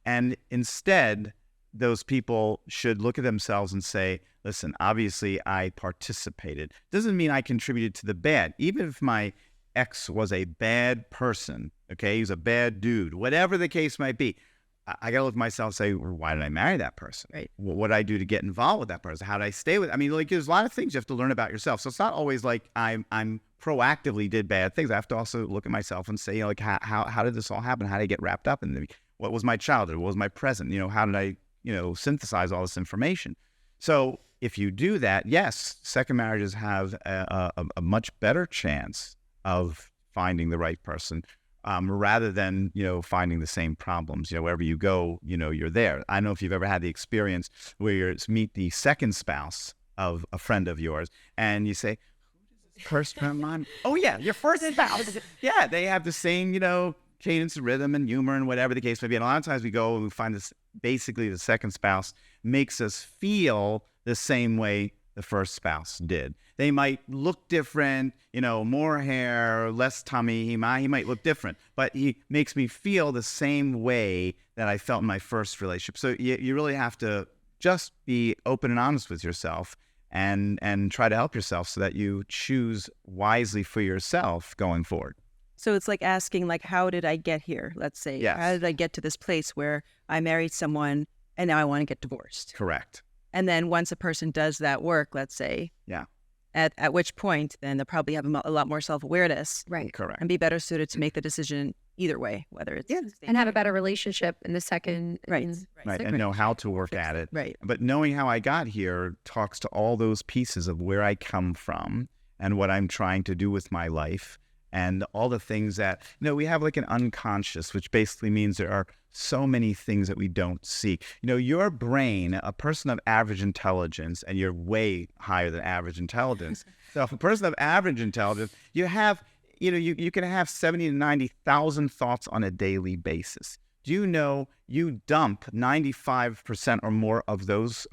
And instead, those people should look at themselves and say, listen, obviously I participated. Doesn't mean I contributed to the bad. Even if my ex was a bad person, okay, he's a bad dude, whatever the case might be, I got to look at myself and say, well, why did I marry that person? Right. What did I do to get involved with that person? How did I stay with? There's a lot of things you have to learn about yourself. So it's not always like I'm proactively did bad things. I have to also look at myself and say, how did this all happen? How did I get wrapped up in it? What was my childhood? What was my present? How did I, synthesize all this information? So if you do that, yes, second marriages have a much better chance of finding the right person. Rather than, finding the same problems, wherever you go, you're there. I don't know if you've ever had the experience where you meet the second spouse of a friend of yours and you say, who does this person remind me? Oh yeah, your first spouse. Yeah, they have the same, cadence, rhythm and humor and whatever the case may be. And a lot of times we go and we find this, basically the second spouse makes us feel the same way the first spouse did. They might look different, more hair, less tummy. He might look different, but he makes me feel the same way that I felt in my first relationship. So you really have to just be open and honest with yourself and try to help yourself so that you choose wisely for yourself going forward. So it's like asking, how did I get here? Let's say, yes. How did I get to this place where I married someone and now I want to get divorced? Correct. And then once a person does that work, let's say, at which point, then they'll probably have a lot more self-awareness. Right. Correct. And be better suited to make the decision either way, whether it's... And have a better relationship in the second... Right. And know how to work at it. Right. But knowing how I got here talks to all those pieces of where I come from and what I'm trying to do with my life and all the things that, we have like an unconscious, which basically means there are so many things that we don't see. Your brain, a person of average intelligence, and you're way higher than average intelligence. So if a person of average intelligence, you have, you can have 70 to 90,000 thoughts on a daily basis. Do you know you dump 95% or more of those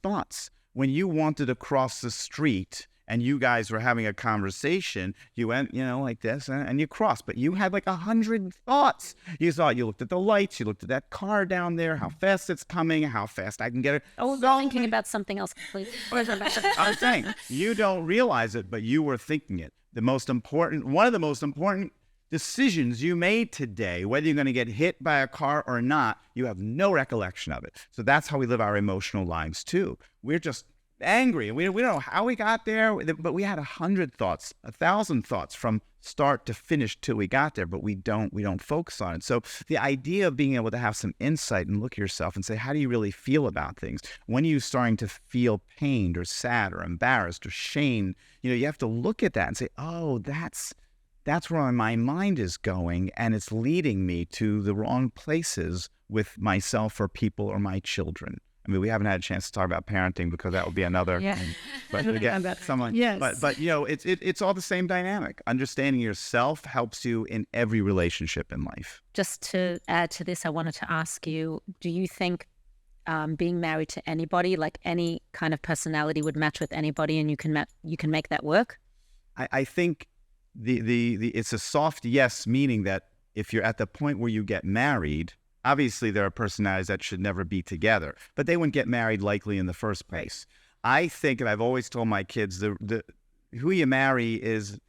thoughts? When you wanted to cross the street and you guys were having a conversation, you went, like this, and you crossed. But you had like 100 thoughts. You looked at the lights, you looked at that car down there, how fast it's coming, how fast I can get it. Oh, so thinking about something else completely. I'm saying, you don't realize it, but you were thinking it. One of the most important decisions you made today, whether you're going to get hit by a car or not, you have no recollection of it. So that's how we live our emotional lives too. We're just angry, and we don't know how we got there, but we had 100 thoughts, 1,000 thoughts from start to finish till we got there, but we don't focus on it. So the idea of being able to have some insight and look at yourself and say, how do you really feel about things? When are you starting to feel pained or sad or embarrassed or shamed? You have to look at that and say, oh, that's where my mind is going, and it's leading me to the wrong places with myself or people or my children. I mean, we haven't had a chance to talk about parenting because that would be another. Yeah. But again, someone. Yes. But it's all the same dynamic. Understanding yourself helps you in every relationship in life. Just to add to this, I wanted to ask you: do you think being married to anybody, like any kind of personality, would match with anybody, and you can make that work? I think the it's a soft yes, meaning that if you're at the point where you get married. Obviously, there are personalities that should never be together, but they wouldn't get married likely in the first place. I think, and I've always told my kids, the who you marry is,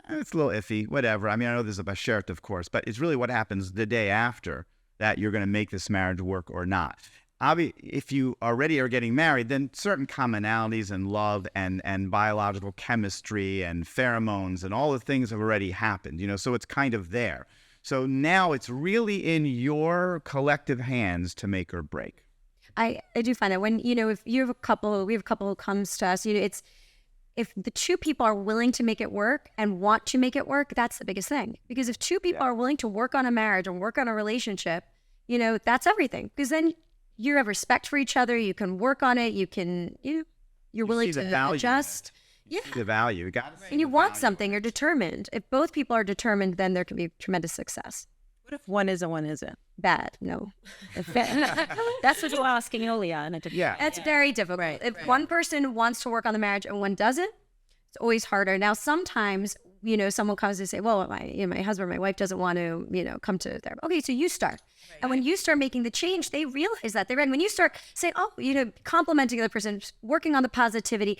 it's a little iffy, whatever. I mean, I know there's a bashert, of course, but it's really what happens the day after that you're going to make this marriage work or not. If you already are getting married, then certain commonalities and love and biological chemistry and pheromones and all the things have already happened, so it's kind of there. So now it's really in your collective hands to make or break. I do find that when, if you have a couple, we have a couple who comes to us, it's if the two people are willing to make it work and want to make it work, that's the biggest thing. Because if two people are willing to work on a marriage and work on a relationship, that's everything. Because then you have respect for each other. You can work on it. You can, you're willing to adjust. Yeah. The value. And you want something, you're determined. If both people are determined, then there can be tremendous success. What if one is and one isn't? Bad, no. That's what you were asking earlier. It's very difficult. If one person wants to work on the marriage and one doesn't, it's always harder. Now, sometimes, someone comes and say, well, my husband, my wife doesn't want to, come to therapy. Okay, so you start. Right. And when you start making the change, they realize that. When you start saying, complimenting the other person, working on the positivity,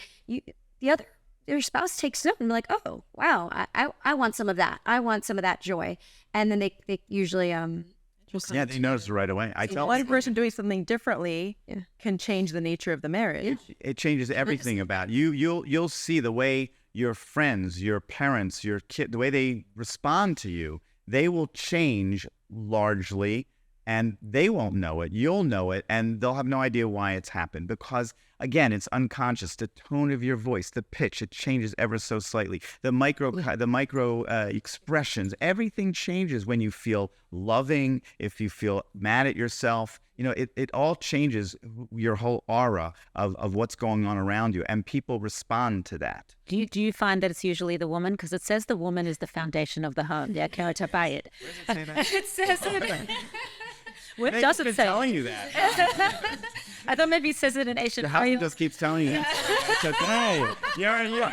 your spouse takes note and be like, oh, wow, I want some of that. I want some of that joy. And then they usually they notice it right away. I tell one person doing something differently can change the nature of the marriage. It changes everything about you. You'll see the way your friends, your parents, your kid, the way they respond to you, they will change largely, and they won't know it. You'll know it, and they'll have no idea why it's happened because, again, it's unconscious. The tone of your voice, the pitch, it changes ever so slightly. The micro expressions, everything changes when you feel loving, if you feel mad at yourself. It all changes your whole aura of what's going on around you, and people respond to that. Do you find that it's usually the woman? Because it says the woman is the foundation of the home. Yeah, can I buy it? Where does it say that? It says it. What They've does it been say? telling you that. I thought maybe it says it in Asian. Your husband just keeps telling you that. It's okay. You're.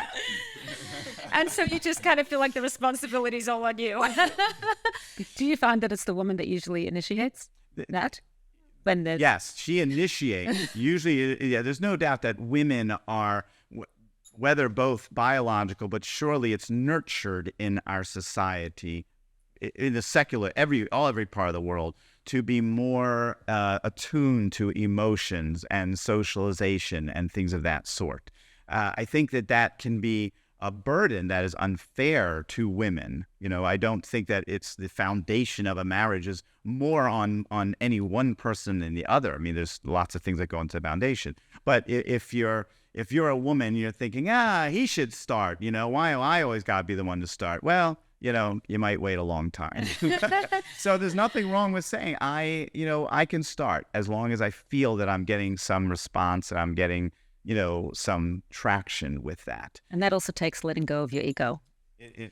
And so you just kind of feel like the responsibility's all on you. Do you find that it's the woman that usually initiates that? Yes, she initiates. Usually, there's no doubt that women are, whether both biological, but surely it's nurtured in our society, in the secular, every part of the world, to be more attuned to emotions and socialization and things of that sort. I think that can be a burden that is unfair to women. I don't think that it's the foundation of a marriage is more on any one person than the other. I mean, there's lots of things that go into the foundation. But if you're a woman, you're thinking, he should start. Why I always got to be the one to start? Well, you might wait a long time. So there's nothing wrong with saying I can start as long as I feel that I'm getting some response and I'm getting some traction with that. And that also takes letting go of your ego.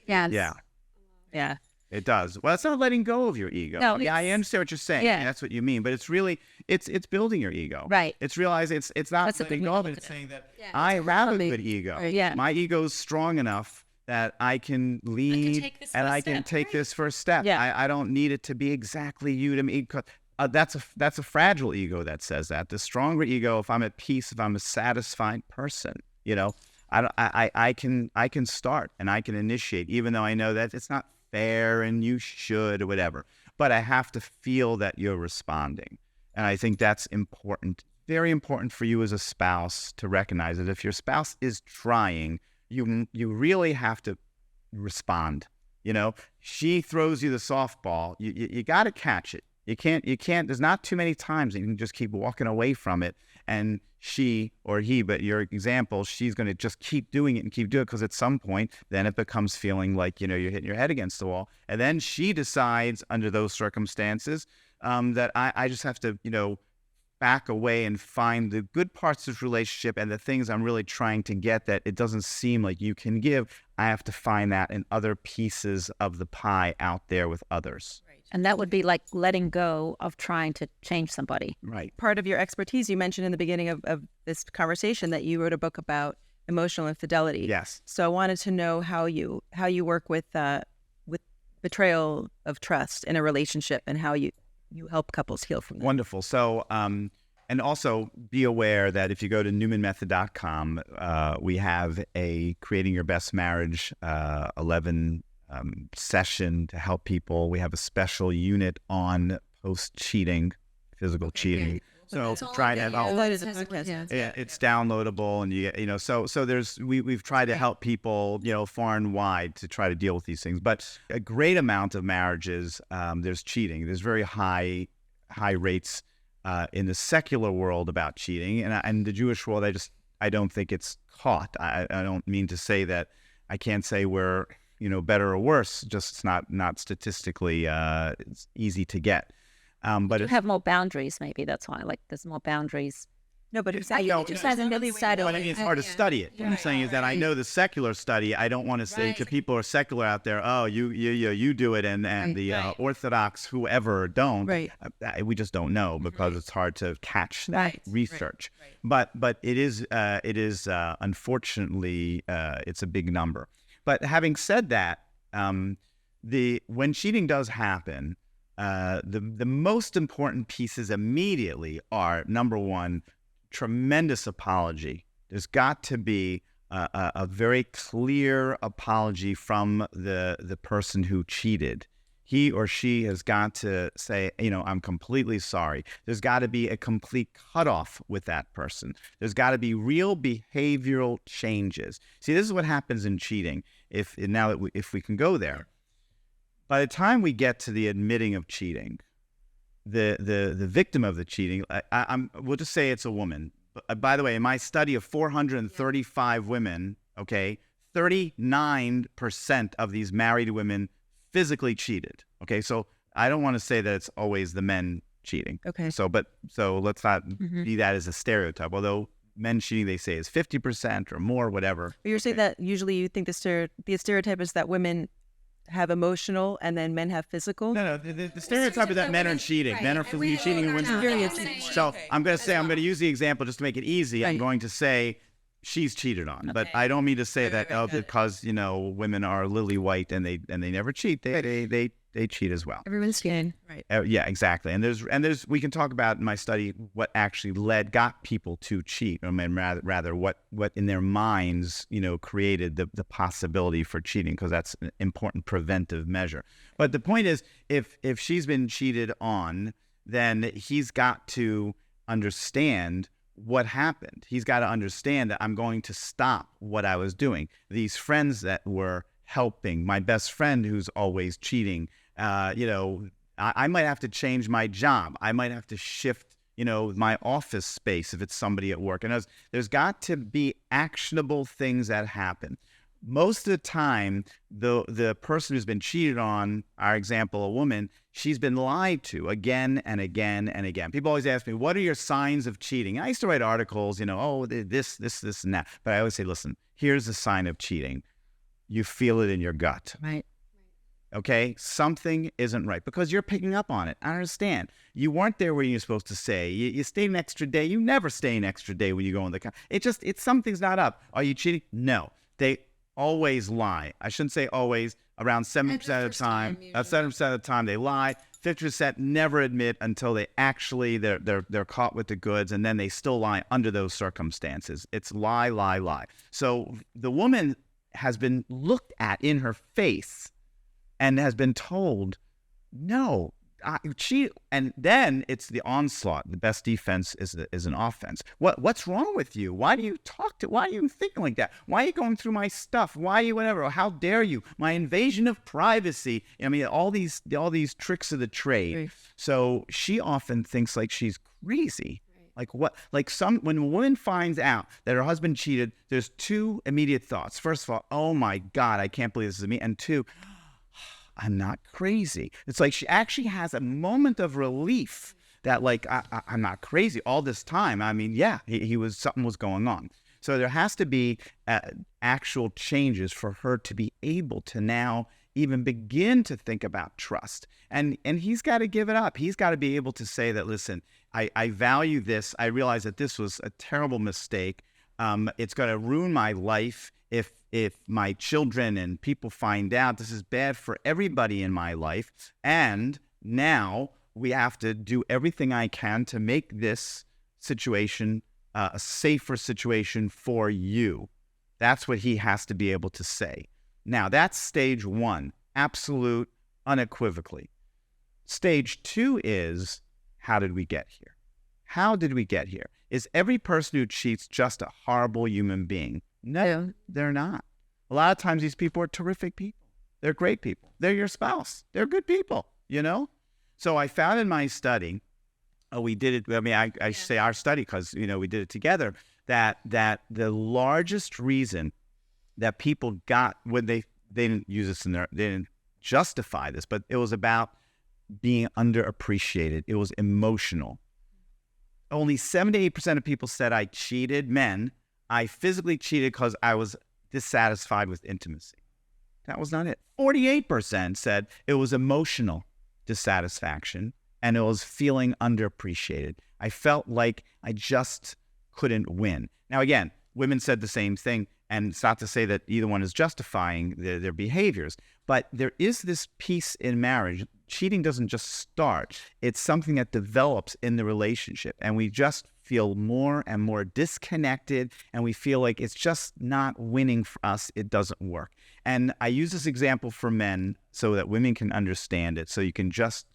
Yeah. It does. Well, it's not letting go of your ego. No, I understand what you're saying. Yeah. That's what you mean. But it's really, it's building your ego. Right. It's realizing it's not That's letting a good go way of to it. look It's at it. saying that Yeah, I it's have a humbling. good ego. Right. Yeah. My ego's strong enough that I can lead take this and first I can step. take this first step. Yeah. I don't need it to be exactly you to me. That's a fragile ego that says that. The stronger ego, if I'm at peace, if I'm a satisfied person, I can start and I can initiate, even though I know that it's not fair and you should or whatever. But I have to feel that you're responding. And I think that's important very important for you as a spouse to recognize that if your spouse is trying, you really have to respond. You know, she throws you the softball, you got to catch it. You can't, there's not too many times that you can just keep walking away from it. And she or he, but your example, she's going to just keep doing it and keep doing it, because at some point, then it becomes feeling like, you know, you're hitting your head against the wall. And then she decides under those circumstances that I just have to, you know, back away and find the good parts of this relationship and the things I'm really trying to get that it doesn't seem like you can give. I have to find that in other pieces of the pie out there with others. Right. And that would be like letting go of trying to change somebody. Right. Part of your expertise, you mentioned in the beginning of this conversation that you wrote a book about emotional infidelity. Yes. So I wanted to know how you work with betrayal of trust in a relationship, and how you help couples heal from that. Wonderful. So, and also be aware that if you go to newmanmethod.com, we have a Creating Your Best Marriage 11 session to help people. We have a special unit on post-cheating, physical cheating. So try to help. That is a podcast. Yeah, it's downloadable, and you know, so there's we've tried to help people, you know, far and wide to try to deal with these things. But a great amount of marriages, there's cheating. There's very high rates in the secular world about cheating, and the Jewish world. I don't think it's caught. I don't mean to say that. I can't say we're, you know, better or worse. Just it's not statistically it's easy to get. But You have more boundaries, maybe that's why. Like there's more boundaries. No, but exactly. No, It just no, hasn't really But I mean, it's hard to study it. What I'm saying is that I know the secular study. I don't want to say to people who are secular out there, oh, you do it, and the Orthodox whoever don't. Right. We just don't know, because it's hard to catch that Right. research. Right. But it is unfortunately it's a big number. But having said that, when cheating does happen, the most important pieces immediately are, number one, tremendous apology. There's got to be a very clear apology from the person who cheated. He or she has got to say, you know, I'm completely sorry. There's got to be a complete cutoff with that person. There's got to be real behavioral changes. See, this is what happens in cheating. If we can go there, by the time we get to the admitting of cheating, the victim of the cheating, we'll just say it's a woman. By the way, in my study of 435 women, okay, 39% of these married women physically cheated. Okay, so I don't want to say that it's always the men cheating. Okay. So let's not be that as a stereotype. Although men cheating, they say, is 50% or more, whatever. But you're saying that usually you think the stereotype is that women have emotional and then men have physical? No, the stereotype is that men are cheating. Right. Men are physically cheating and women are cheating. So I'm going to use the example just to make it easy. I'm going to say she's cheated on, but I don't mean to say that because, you know, women are lily white and they never cheat. They cheat as well. Everyone's cheating. Right. Yeah, exactly. And there's we can talk about in my study what actually got people to cheat, or rather what in their minds, you know, created the possibility for cheating, because that's an important preventive measure. But the point is, if she's been cheated on, then he's got to understand what happened. He's got to understand that I'm going to stop what I was doing. These friends that were helping, my best friend who's always cheating, you know, I might have to change my job. I might have to shift, you know, my office space if it's somebody at work. And there's got to be actionable things that happen. Most of the time, the person who's been cheated on, our example, a woman, she's been lied to again and again and again. People always ask me, what are your signs of cheating? I used to write articles, you know, oh, this, and that. But I always say, listen, here's a sign of cheating. You feel it in your gut. Right. Okay? Something isn't right, because you're picking up on it. I understand. You weren't there when you're supposed to say. You stayed an extra day. You never stay an extra day when you go on the... It's something's not up. Are you cheating? No. They always lie. I shouldn't say always. Around 70% of the time. 70% of the time they lie. 50% never admit until they actually they're caught with the goods, and then they still lie under those circumstances. It's lie, lie, lie. So the woman has been looked at in her face and has been told, no, and then it's the onslaught. The best defense is an offense. What's wrong with you? Why do you why are you thinking like that? Why are you going through my stuff? Why are you whatever? How dare you? My invasion of privacy. I mean, all these tricks of the trade. Right. So she often thinks like she's crazy. Like when a woman finds out that her husband cheated, there's two immediate thoughts. First of all, oh my God, I can't believe this is me. And two, I'm not crazy. It's like she actually has a moment of relief that like, I'm not crazy all this time. I mean, yeah, something was going on. So there has to be actual changes for her to be able to now even begin to think about trust. And he's got to give it up. He's got to be able to say that, listen, I value this. I realize that this was a terrible mistake. It's going to ruin my life if my children and people find out. This is bad for everybody in my life. And now we have to do everything I can to make this situation a safer situation for you. That's what he has to be able to say. Now, that's stage one, absolute, unequivocally. Stage two is, how did we get here? How did we get here? Is every person who cheats just a horrible human being? No, they're not. A lot of times these people are terrific people. They're great people. They're your spouse. They're good people, you know? So I found in my study, we did it, I mean, I say our study because, you know, we did it together, that the largest reason that people got when they didn't use this they didn't justify this, but it was about being underappreciated. It was emotional. Only 78% of people said I cheated, men. I physically cheated because I was dissatisfied with intimacy. That was not it. 48% said it was emotional dissatisfaction and it was feeling underappreciated. I felt like I just couldn't win. Now, again, women said the same thing, and it's not to say that either one is justifying their behaviors, but there is this piece in marriage. Cheating doesn't just start. It's something that develops in the relationship, and we just feel more and more disconnected, and we feel like it's just not winning for us. It doesn't work. And I use this example for men so that women can understand it, so you can just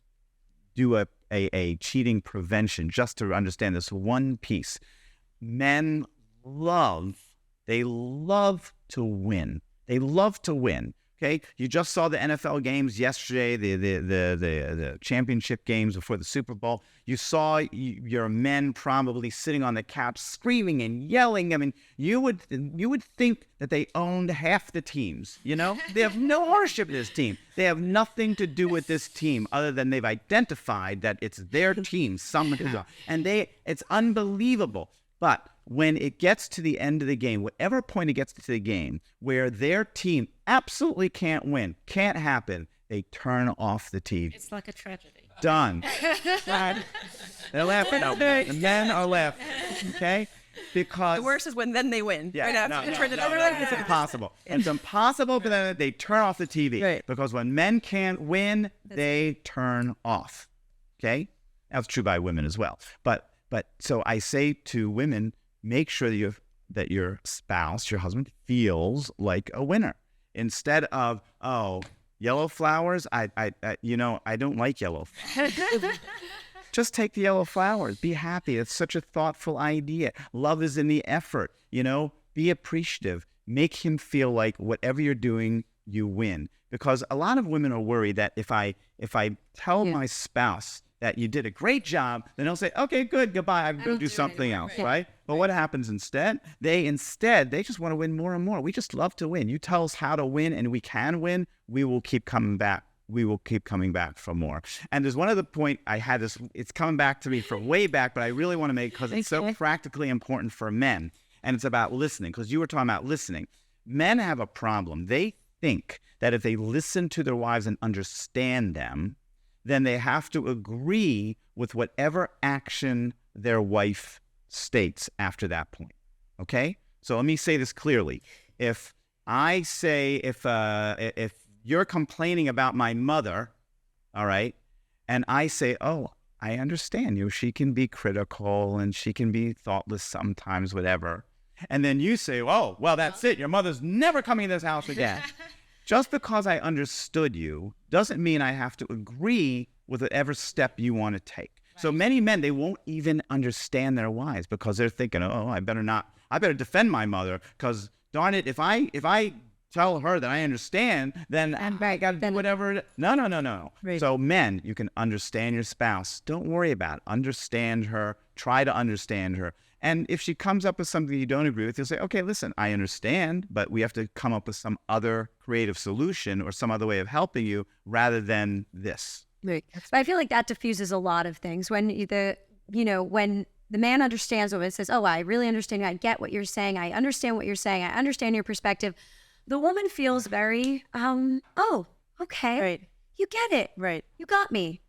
do a cheating prevention just to understand this one piece. Men love to win. They love to win. Okay, you just saw the NFL games yesterday, the championship games before the Super Bowl. You saw your men probably sitting on the couch screaming and yelling. I mean, you would think that they owned half the teams. You know, they have no ownership of this team. They have nothing to do with this team other than they've identified that it's their team somehow, and it's unbelievable. But when it gets to the end of the game, whatever point it gets to the game where their team absolutely can't win, can't happen, they turn off the TV. It's like a tragedy. Done. They're laughing. No, the men are laughing. Okay? Because The worst is when then they win. yeah, Right now, no, it's it's impossible. It's impossible, but then they turn off the TV. Right. Because when men can't win, they turn off. Okay? That's true by women as well. But so I say to women, make sure that your spouse, your husband, feels like a winner. Instead of, oh, yellow flowers, I don't like yellow flowers. Just take the yellow flowers. Be happy. It's such a thoughtful idea. Love is in the effort. You know, be appreciative. Make him feel like whatever you're doing, you win. Because a lot of women are worried that if I tell my spouse that you did a great job, then they'll say, okay, good, goodbye, I'm going to do something else, right? But what happens instead? They just want to win more and more. We just love to win. You tell us how to win and we can win, we will keep coming back. We will keep coming back for more. And there's one other point I had this, it's coming back to me from way back, but I really want to make because it's so practically important for men. And it's about listening, because you were talking about listening. Men have a problem. They think that if they listen to their wives and understand them, then they have to agree with whatever action their wife states after that point. Okay? So let me say this clearly. If I say, if you're complaining about my mother, all right, and I say, oh, I understand you. She can be critical and she can be thoughtless sometimes, whatever. And then you say, oh, well, that's it. Your mother's never coming to this house again. Just because I understood you doesn't mean I have to agree with whatever step you want to take. So many men, they won't even understand their wives because they're thinking, oh, I better defend my mother because darn it, if I tell her that I understand, then I got to do whatever. No. Right. So men, you can understand your spouse. Don't worry about it. Understand her. Try to understand her. And if she comes up with something you don't agree with, you'll say, okay, listen, I understand, but we have to come up with some other creative solution or some other way of helping you rather than this. Right. But I feel like that diffuses a lot of things when when the man understands what it says, oh, I really understand. I get what you're saying. I understand what you're saying. I understand your perspective. The woman feels very, oh, okay. Right. You get it. Right. You got me.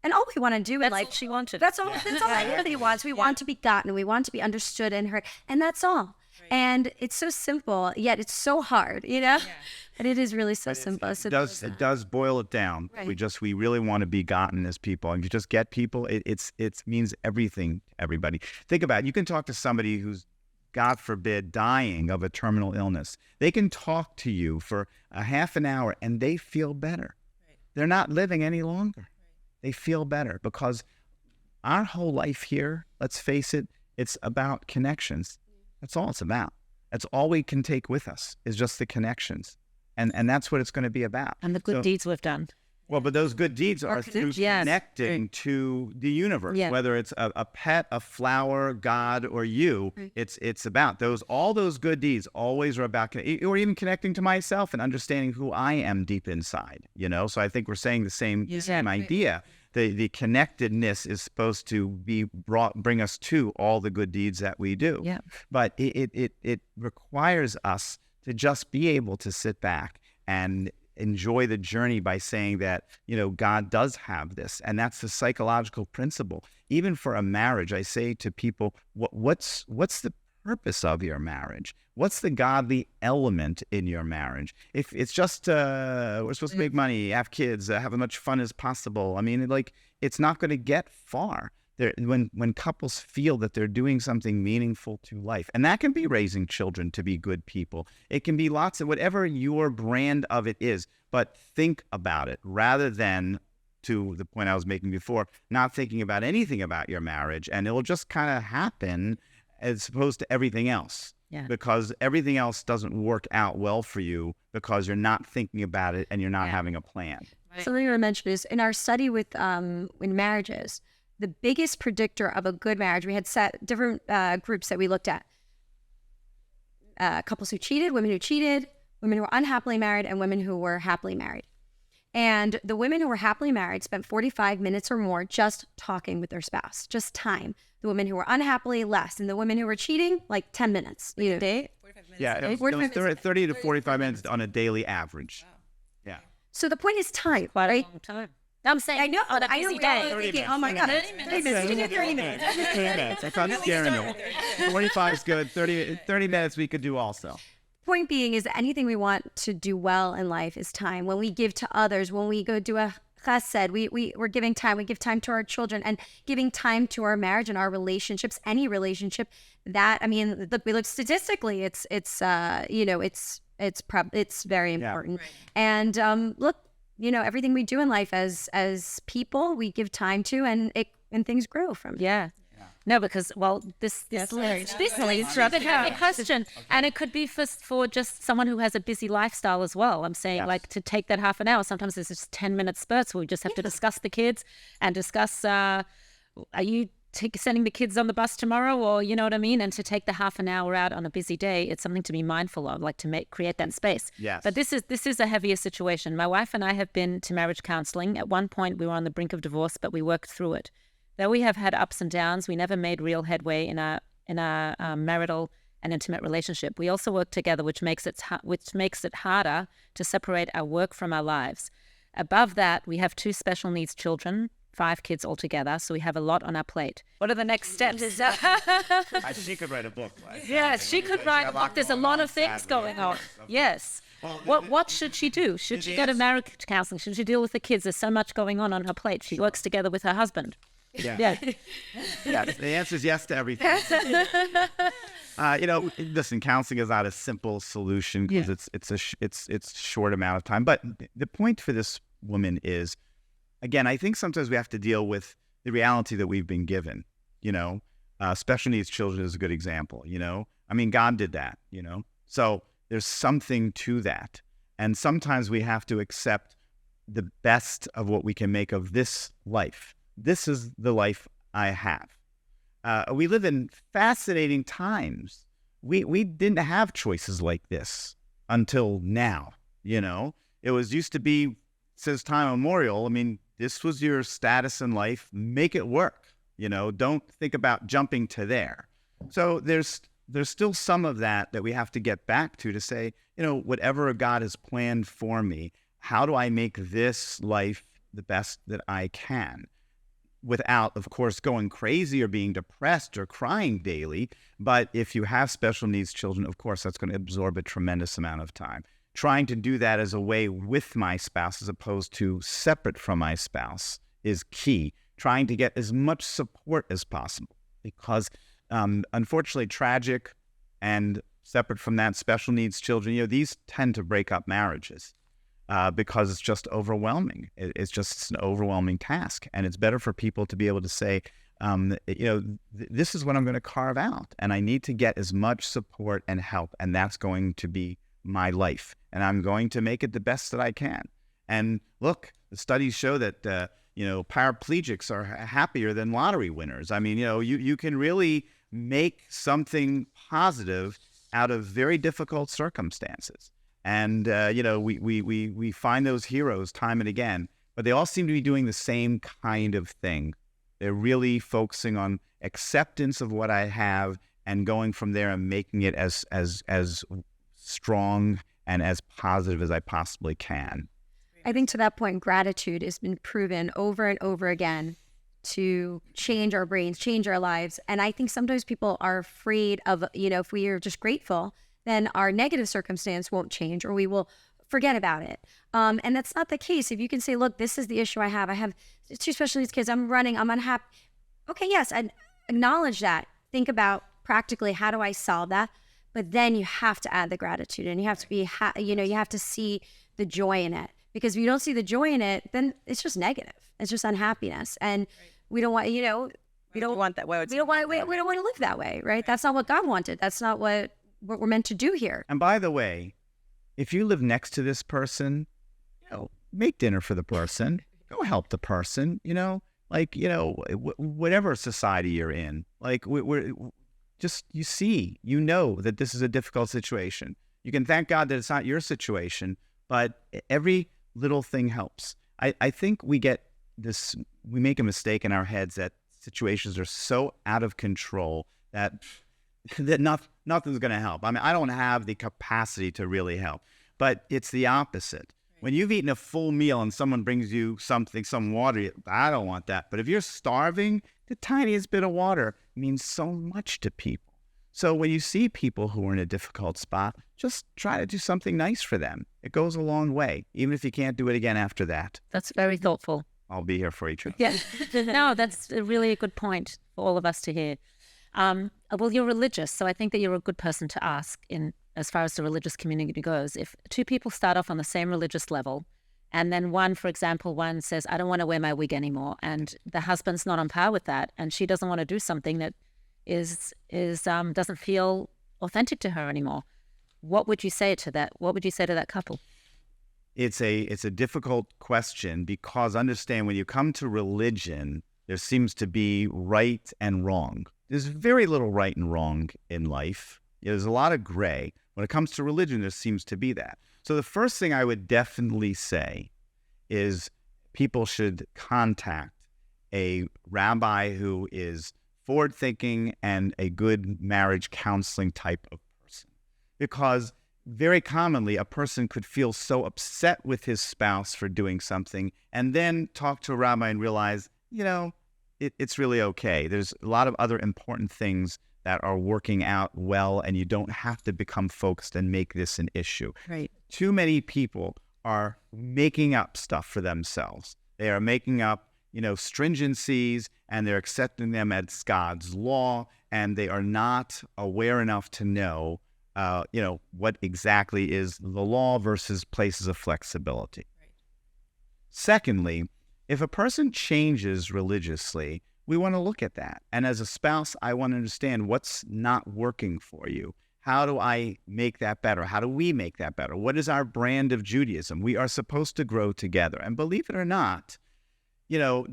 And all we want to do in life, she wanted. that's all everybody wants. We want to be gotten. We want to be understood and heard. And that's all. Right. And it's so simple, yet it's so hard, But it is really so simple. It does boil it down. Right. We really want to be gotten as people. And if you just get people, it means everything to everybody. Think about it. You can talk to somebody who's, God forbid, dying of a terminal illness. They can talk to you for a half an hour and they feel better. Right. They're not living any longer. Right. They feel better because our whole life here, let's face it, it's about connections. That's all it's about. That's all we can take with us is just the connections. And that's what it's going to be about. And the good deeds we've done. Well, but those good deeds are through connecting Right. to the universe, Yeah. whether it's a pet, a flower, God, or you. Right. It's about all those good deeds always are about, or even connecting to myself and understanding who I am deep inside, So I think we're saying the same idea. The connectedness is supposed to bring us to all the good deeds that we do. Yeah. But it requires us to just be able to sit back and enjoy the journey by saying that, God does have this. And that's the psychological principle. Even for a marriage, I say to people, what's the purpose of your marriage? What's the godly element in your marriage? If it's just, we're supposed to make money, have kids, have as much fun as possible. I mean, it's not going to get far. When couples feel that they're doing something meaningful to life, and that can be raising children to be good people. It can be lots of whatever your brand of it is, but think about it rather than, to the point I was making before, not thinking about anything about your marriage, and it'll just kind of happen as opposed to everything else. Yeah. Because everything else doesn't work out well for you because you're not thinking about it and you're not having a plan. Right. Something I want to mention is in our study with in marriages, the biggest predictor of a good marriage, we had set different groups that we looked at. Couples who cheated, women who were unhappily married, and women who were happily married. And the women who were happily married spent 45 minutes or more just talking with their spouse, just time. The women who were unhappily, less. And the women who were cheating, like 10 minutes. Day? 45 minutes. Yeah, it was 30 to 45 minutes on a daily average. Wow. Yeah. So the point is time, Quite right? a long time. I'm saying, I know. on a I know. busy We're all day. thinking, oh my God, 30 minutes. 30 minutes. 30 minutes. That's not scaring me. 45 is good. 30 minutes we could do also. Point being is that anything we want to do well in life is time. When we give to others, when we go do a chesed, we're giving time. We give time to our children and giving time to our marriage and our relationships, any relationship. That, I mean, look, we look statistically, it's very important. Right. And look, everything we do in life as people, we give time to, and things grow from it. Yeah. No, because, this leads to the question. Okay. And it could be for just someone who has a busy lifestyle as well. I'm saying, to take that half an hour. Sometimes there's just 10-minute spurts where we just have to discuss the kids and discuss, are you sending the kids on the bus tomorrow, or you know what I mean? And to take the half an hour out on a busy day, it's something to be mindful of, to create that space. Yes. But this is a heavier situation. My wife and I have been to marriage counseling. At one point, we were on the brink of divorce, but we worked through it. Though we have had ups and downs, we never made real headway in our marital and intimate relationship. We also work together, which makes it harder to separate our work from our lives. Above that, we have 2 special needs children, 5 kids altogether, so we have a lot on our plate. What are the next steps? She could write a book. Right? Yes, she could write a book. There's a lot of things going on. Yes. What should she do? Should she go to marriage counseling? Should she deal with the kids? There's so much going on her plate. She works together with her husband. Yeah. Yes, the answer is yes to everything. Listen, counseling is not a simple solution because it's a short amount of time. But the point for this woman is again, I think sometimes we have to deal with the reality that we've been given, special needs children is a good example, I mean, God did that, so there's something to that. And sometimes we have to accept the best of what we can make of this life. This is the life I have. We live in fascinating times. We didn't have choices like this until now, It was used to be, since time immemorial, I mean, this was your status in life. Make it work, Don't think about jumping to there. So there's still some of that we have to get back to say, whatever God has planned for me, how do I make this life the best that I can? Without, of course, going crazy or being depressed or crying daily. But if you have special needs children, of course, that's going to absorb a tremendous amount of time. Trying to do that as a way with my spouse as opposed to separate from my spouse is key. Trying to get as much support as possible because, unfortunately, tragic and separate from that, special needs children, these tend to break up marriages. Because it's just overwhelming. It's just an overwhelming task. And it's better for people to be able to say, this is what I'm going to carve out. And I need to get as much support and help. And that's going to be my life. And I'm going to make it the best that I can. And look, the studies show that, paraplegics are happier than lottery winners. I mean, you can really make something positive out of very difficult circumstances. And, we find those heroes time and again, but they all seem to be doing the same kind of thing. They're really focusing on acceptance of what I have and going from there and making it as strong and as positive as I possibly can. I think to that point, gratitude has been proven over and over again to change our brains, change our lives. And I think sometimes people are afraid of, if we are just grateful, then our negative circumstance won't change or we will forget about it. And that's not the case. If you can say, look, this is the issue I have 2 special needs kids, I'm unhappy. Okay, yes, I acknowledge that. Think about practically, how do I solve that? But then you have to add the gratitude and you have to be, you have to see the joy in it. Because if you don't see the joy in it, then it's just negative. It's just unhappiness. And we don't want, we don't want that way. We don't want to live that way, right? That's not what God wanted. That's not what we're meant to do here. And by the way, if you live next to this person, make dinner for the person, go help the person, whatever society you're in, we're just, that this is a difficult situation. You can thank God that it's not your situation, but every little thing helps. I think we make a mistake in our heads that situations are so out of control that nothing's going to help. I mean, I don't have the capacity to really help, but it's the opposite. When you've eaten a full meal and someone brings you something, some water, I don't want that. But if you're starving, the tiniest bit of water means so much to people. So when you see people who are in a difficult spot, just try to do something nice for them. It goes a long way, even if you can't do it again after that. That's very thoughtful. I'll be here for you. Yeah. No, that's really a good point for all of us to hear. Well, you're religious, so I think that you're a good person to ask as far as the religious community goes. If 2 people start off on the same religious level, and then one says, I don't want to wear my wig anymore, and the husband's not on par with that, and she doesn't want to do something that doesn't feel authentic to her anymore. What would you say to that? What would you say to that couple? It's a difficult question because understand when you come to religion, there seems to be right and wrong. There's very little right and wrong in life. There's a lot of gray. When it comes to religion, there seems to be that. So the first thing I would definitely say is people should contact a rabbi who is forward-thinking and a good marriage counseling type of person. Because very commonly, a person could feel so upset with his spouse for doing something and then talk to a rabbi and realize, it's really okay. There's a lot of other important things that are working out well, and you don't have to become focused and make this an issue. Right. Too many people are making up stuff for themselves. They are making up, stringencies, and they're accepting them as God's law, and they are not aware enough to know, what exactly is the law versus places of flexibility. Right. Secondly, If a person changes religiously, we want to look at that. And as a spouse, I want to understand what's not working for you. How do I make that better? How do we make that better? What is our brand of Judaism? We are supposed to grow together. And believe it or not,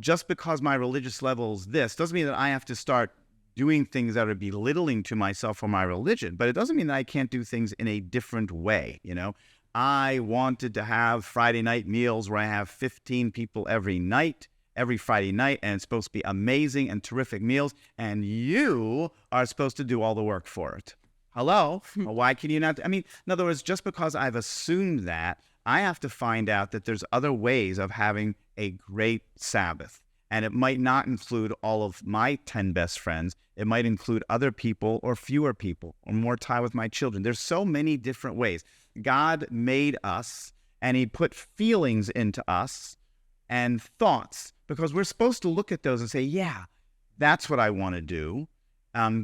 just because my religious level is this doesn't mean that I have to start doing things that are belittling to myself or my religion. But it doesn't mean that I can't do things in a different way. I wanted to have Friday night meals where I have 15 people every Friday night, and it's supposed to be amazing and terrific meals, and you are supposed to do all the work for it. Hello? Well, why can you not? In other words, just because I've assumed that, I have to find out that there's other ways of having a great Sabbath. And it might not include all of my 10 best friends. It might include other people or fewer people or more time with my children. There's so many different ways. God made us, and he put feelings into us and thoughts, because we're supposed to look at those and say, yeah, that's what I want to do,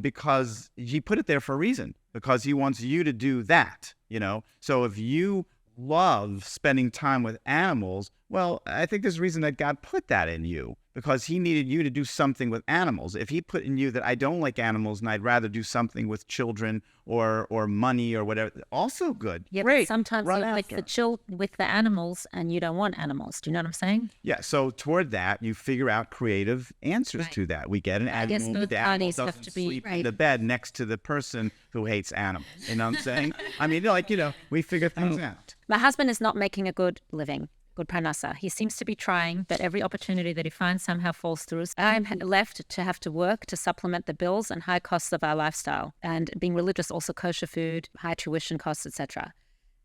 because he put it there for a reason, because he wants you to do that, So if you love spending time with animals, well, I think there's a reason that God put that in you, because he needed you to do something with animals. If he put in you that I don't like animals and I'd rather do something with children or money or whatever, also good. Yeah, great. But sometimes you like the chill with the animals and you don't want animals. Do you know what I'm saying? Yeah, so toward that, you figure out creative answers to that. We get an animal. both The animal parties have doesn't to be sleep in the bed next to the person who hates animals. You know what I'm saying? We figure things out. My husband is not making a good living. Good parnasa. He seems to be trying, but every opportunity that he finds somehow falls through. I'm left to have to work to supplement the bills and high costs of our lifestyle. And being religious, also kosher food, high tuition costs, etc.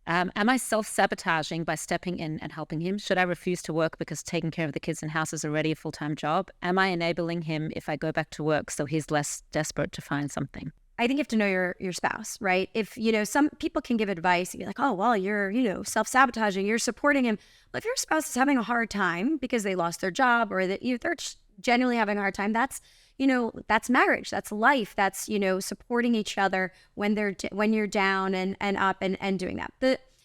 Am I self-sabotaging by stepping in and helping him? Should I refuse to work because taking care of the kids and house is already a full-time job? Am I enabling him if I go back to work so he's less desperate to find something? I think you have to know your spouse, right? If, some people can give advice and be like, oh, well, you're, self-sabotaging, you're supporting him. Well, if your spouse is having a hard time because they lost their job or that they're genuinely having a hard time, that's marriage, that's life, that's, supporting each other when you're down and up and doing that.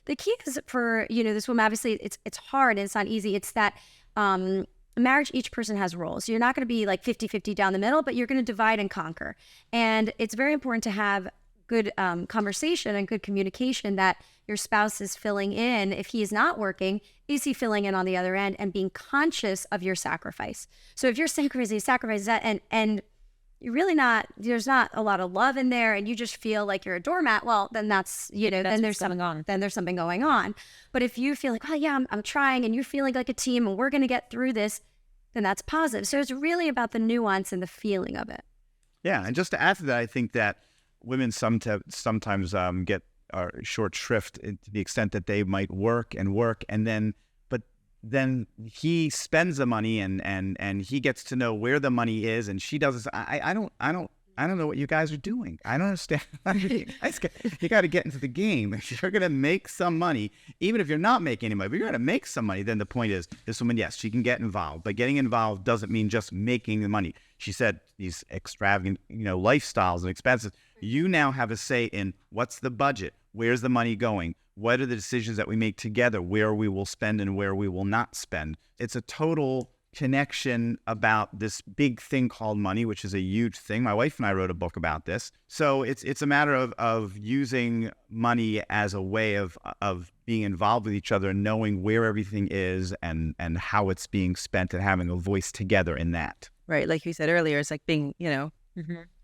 The key is for, this woman, obviously it's hard and it's not easy. It's that, marriage, each person has roles. You're not going to be like 50-50 down the middle, but you're going to divide and conquer. And it's very important to have good conversation and good communication that your spouse is filling in. If he is not working, is he filling in on the other end, and being conscious of your sacrifice? So if you're sacrificing that and you're really not, there's not a lot of love in there and you just feel like you're a doormat, well, then that's, then there's something going on. But if you feel like, oh yeah, I'm trying, and you're feeling like a team and we're going to get through this, then that's positive. So it's really about the nuance and the feeling of it. Yeah. And just to add to that, I think that women sometimes are short shrift to the extent that they might work, and then he spends the money and he gets to know where the money is, and she does this. I don't know what you guys are doing. I don't understand. You got to get into the game. If you're going to make some money, even if you're not making any money, but you're going to make some money, then the point is, this woman, yes, she can get involved, but getting involved doesn't mean just making the money. She said these extravagant, lifestyles and expenses. You now have a say in what's the budget, where's the money going, what are the decisions that we make together, where we will spend and where we will not spend. It's a total connection about this big thing called money, which is a huge thing. My wife and I wrote a book about this. So it's a matter of using money as a way of being involved with each other and knowing where everything is and how it's being spent and having a voice together in that. Right. Like you said earlier, it's like being,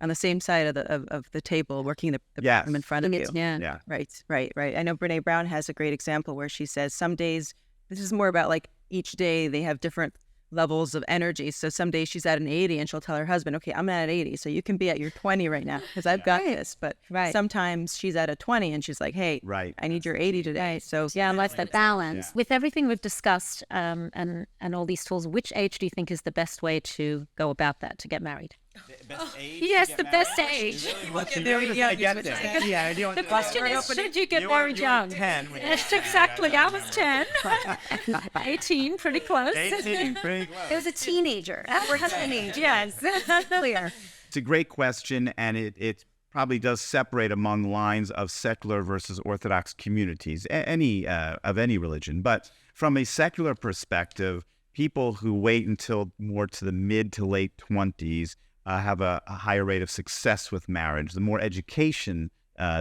on the same side of the table, working the problem in front of you. Yeah. Right. I know Brene Brown has a great example where she says some days, this is more about like each day they have different levels of energy. So some days she's at an 80 and she'll tell her husband, okay, I'm at 80, so you can be at your 20 right now because I've got this. But sometimes she's at a 20 and she's like, hey, I need your 80 today. So yeah, unless that balance. Yeah. With everything we've discussed and all these tools, which age do you think is the best way to go about that, to get married? Best age yes, the best age. The question is, should you get married young? 10. Yes, exactly. I was 10. 18, pretty close. 18, pretty close. It was a teenager. We're teenage. Yes, clear. It's a great question, and it probably does separate among lines of secular versus Orthodox communities, of any religion. But from a secular perspective, people who wait until more to the mid to late 20s have a higher rate of success with marriage. The more education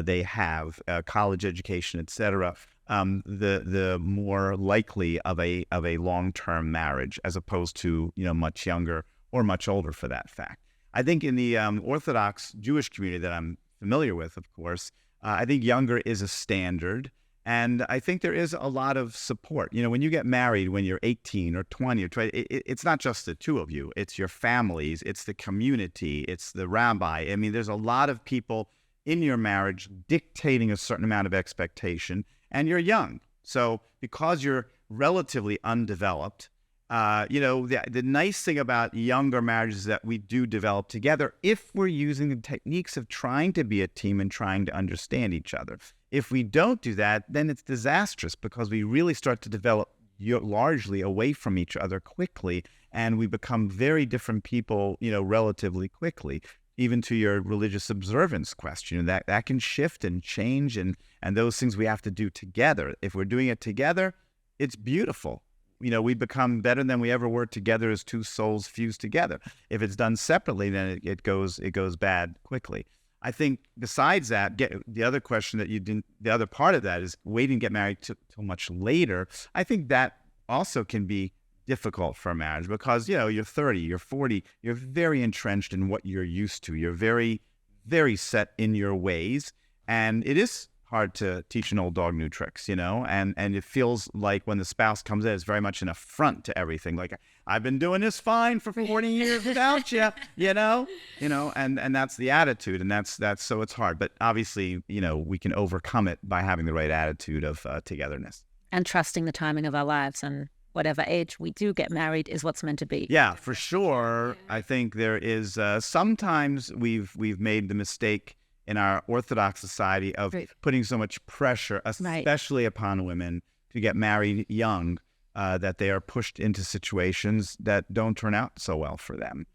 they have, college education, et cetera, the more likely of a long-term marriage, as opposed to much younger or much older for that fact. I think in the Orthodox Jewish community that I'm familiar with, of course, I think younger is a standard. And I think there is a lot of support. When you get married when you're 18 or 20 or 20, it's not just the two of you. It's your families. It's the community. It's the rabbi. I mean, there's a lot of people in your marriage dictating a certain amount of expectation, and you're young. So because you're relatively undeveloped, the nice thing about younger marriages is that we do develop together if we're using the techniques of trying to be a team and trying to understand each other. If we don't do that, then it's disastrous, because we really start to develop largely away from each other quickly, and we become very different people, relatively quickly. Even to your religious observance question, that can shift and change, and those things we have to do together. If we're doing it together, it's beautiful. We become better than we ever were together as two souls fused together. If it's done separately, then it goes bad quickly. I think besides that, the other question that you didn't, the other part of that is waiting to get married till much later. I think that also can be difficult for a marriage, because you're 30, you're 40, you're very entrenched in what you're used to. You're very, very set in your ways, and it is hard to teach an old dog new tricks, and it feels like when the spouse comes in, it's very much an affront to everything. Like, I've been doing this fine for 40 years without you, and that's the attitude, and that's so it's hard. But obviously, we can overcome it by having the right attitude of togetherness and trusting the timing of our lives, and whatever age we do get married is what's meant to be. Yeah, for sure. I think there is sometimes we've made the mistake in our Orthodox society of putting so much pressure, especially upon women, to get married young, that they are pushed into situations that don't turn out so well for them.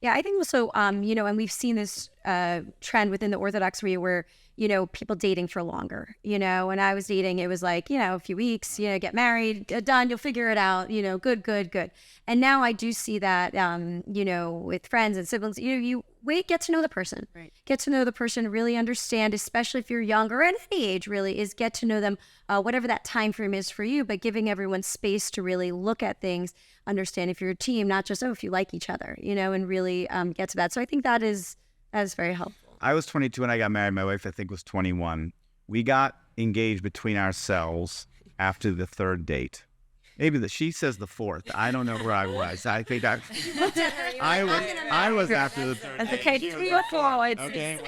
Yeah, I think also, and we've seen this trend within the Orthodox where people dating for longer. When I was dating, it was like, a few weeks, get married, done, you'll figure it out, good. And now I do see that, with friends and siblings, you get to know the person. Right. Get to know the person, really understand, especially if you're young or at any age, really, is get to know them, whatever that time frame is for you, but giving everyone space to really look at things, understand if you're a team, not just, if you like each other, and really get to that. So I think that is very helpful. I was 22 when I got married. My wife, I think, was 21. We got engaged between ourselves after the third date. Maybe she says the fourth. I don't know where I was. I think I was after the third date. Okay, 3 or 4. Okay.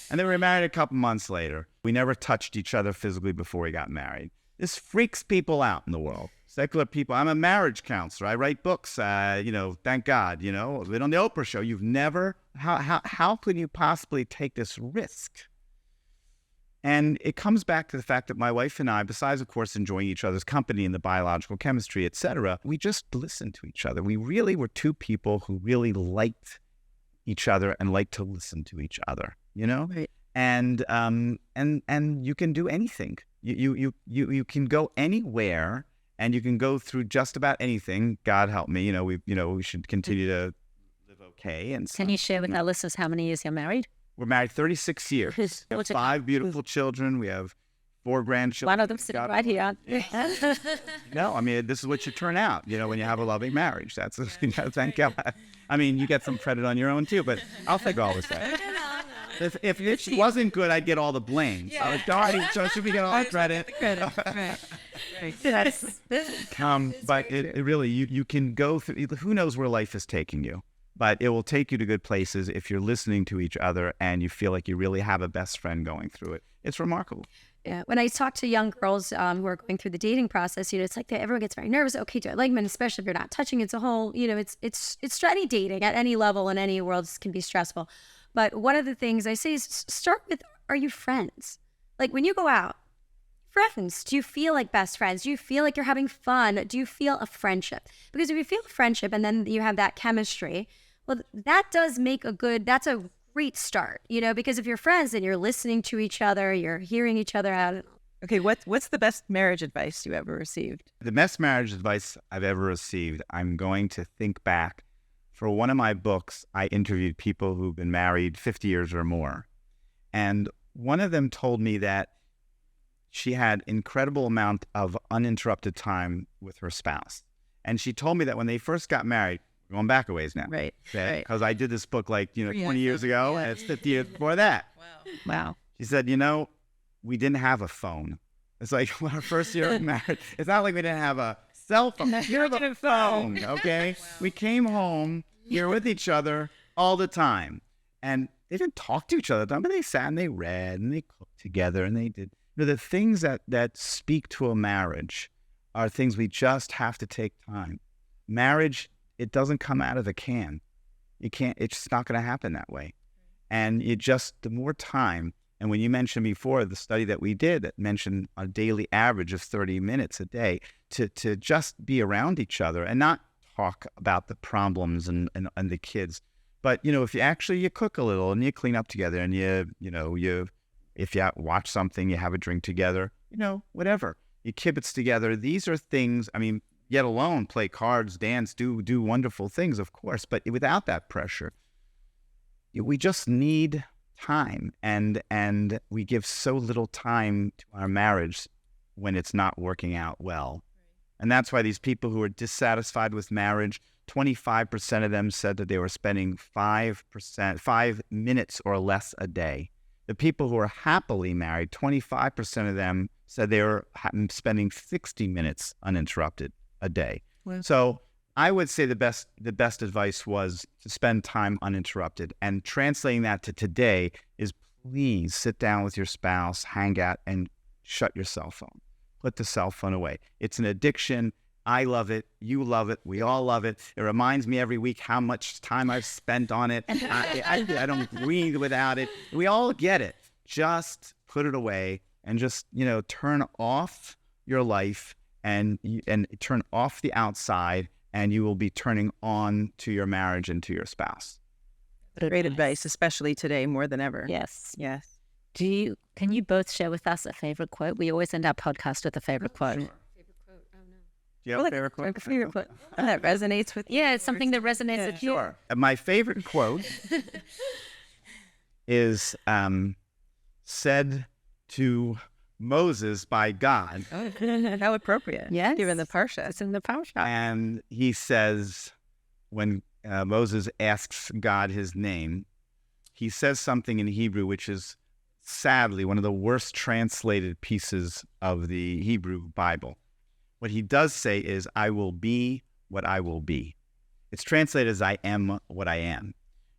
And then we were married a couple months later. We never touched each other physically before we got married. This freaks people out in the world. Secular people. I'm a marriage counselor. I write books. Thank God. Been on the Oprah show. You've never. How could you possibly take this risk? And it comes back to the fact that my wife and I, besides, of course, enjoying each other's company and the biological chemistry, et cetera, we just listened to each other. We really were two people who really liked each other and liked to listen to each other. Right. And you can do anything. You can go anywhere. And you can go through just about anything. God help me. We should continue to live okay. And can you share with our listeners how many years you're married? We're married 36 years. We have 5 beautiful children. We have 4 grandchildren. One of them sitting right here. No, I mean, this is what you turn out, when you have a loving marriage. That's thank God. I mean, you get some credit on your own too, but I'll take all this credit. If it wasn't good, I'd get all the blame. Yeah. Darn, so should we get all the credit? Right. But it really, you can go through, who knows where life is taking you, but it will take you to good places if you're listening to each other and you feel like you really have a best friend going through it. It's remarkable. Yeah. When I talk to young girls who are going through the dating process, it's like everyone gets very nervous. Okay, do I like men? Especially if you're not touching. It's a whole, it's any dating at any level in any world can be stressful. But one of the things I say is start with, are you friends? Like when you go out, friends, do you feel like best friends? Do you feel like you're having fun? Do you feel a friendship? Because if you feel a friendship and then you have that chemistry, well, that does make that's a great start, because if you're friends and you're listening to each other, you're hearing each other out. Okay, what's the best marriage advice you ever received? The best marriage advice I've ever received, I'm going to think back. For one of my books, I interviewed people who've been married 50 years or more. And one of them told me that she had incredible amount of uninterrupted time with her spouse. And she told me that when they first got married, we're going back a ways now. Right. Because I did this book 20 years ago, Yeah. and it's 50 years before that. Wow. She said, we didn't have a phone. It's like our first year of marriage. It's not like we didn't have a cell phone. You have a phone, okay? Wow. We came home, you're with each other all the time. And they didn't talk to each other, but they sat and they read and they cooked together and they did. The things that speak to a marriage are things we just have to take time. Marriage, it doesn't come out of the can. It's just not going to happen that way. And the more time, and when you mentioned before the study that we did that mentioned a daily average of 30 minutes a day to just be around each other and not talk about the problems and the kids. But, if you cook a little and you clean up together and if you watch something, you have a drink together, whatever. You kibitz together. These are things, yet alone, play cards, dance, do wonderful things, of course. But without that pressure, we just need time. And we give so little time to our marriage when it's not working out well. And that's why these people who are dissatisfied with marriage, 25% of them said that they were spending 5 minutes or less a day. The people who are happily married, 25% of them said they were spending 60 minutes uninterrupted a day. Wow. So I would say the best advice was to spend time uninterrupted. And translating that to today is please sit down with your spouse, hang out, and shut your cell phone. Put the cell phone away. It's an addiction. I love it. You love it. We all love it. It reminds me every week how much time I've spent on it. I don't breathe without it. We all get it. Just put it away and just, turn off your life and turn off the outside, and you will be turning on to your marriage and to your spouse. Great advice, especially today more than ever. Yes. Yes. Can you both share with us a favorite quote? We always end our podcast with a favorite quote. Sure. Do you have a favorite quote? Favorite quote that resonates with you? Yeah, it's something that resonates with you. Sure. My favorite quote is said to Moses by God. Oh, how appropriate. Yes. Given the parsha. It's in the parsha. And he says, when Moses asks God his name, he says something in Hebrew which is sadly one of the worst translated pieces of the Hebrew Bible. What he does say is, I will be what I will be. It's translated as I am what I am.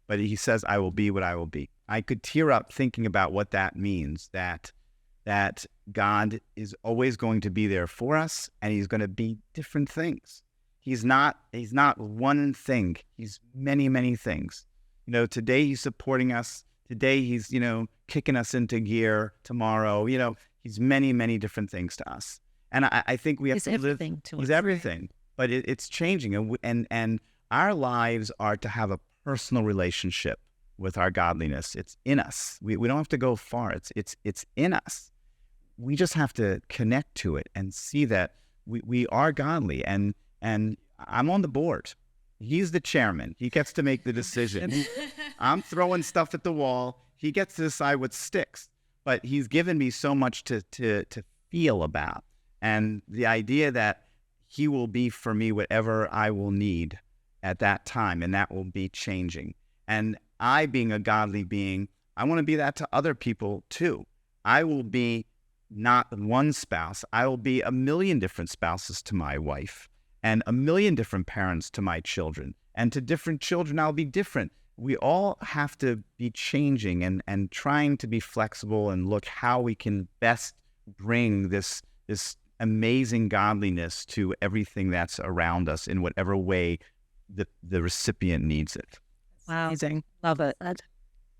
But he says, I will be what I will be. I could tear up thinking about what that means, that God is always going to be there for us, and he's going to be different things. He's not one thing. He's many, many things. Today he's supporting us. Today he's, kicking us into gear. Tomorrow, he's many, many different things to us. And I think we have to live. Everything to He's us. everything. But it's changing. And our lives are to have a personal relationship with our godliness. It's in us. We don't have to go far. It's in us. We just have to connect to it and see that we are godly. And I'm on the board. He's the chairman. He gets to make the decision. I'm throwing stuff at the wall. He gets to decide what sticks. But he's given me so much to feel about. And the idea that he will be for me whatever I will need at that time, and that will be changing. And I, being a godly being, I want to be that to other people too. I will be not one spouse. I will be a million different spouses to my wife, and a million different parents to my children. And to different children, I'll be different. We all have to be changing and trying to be flexible and look how we can best bring this amazing godliness to everything that's around us in whatever way the recipient needs it. Wow. Amazing. Love it. That's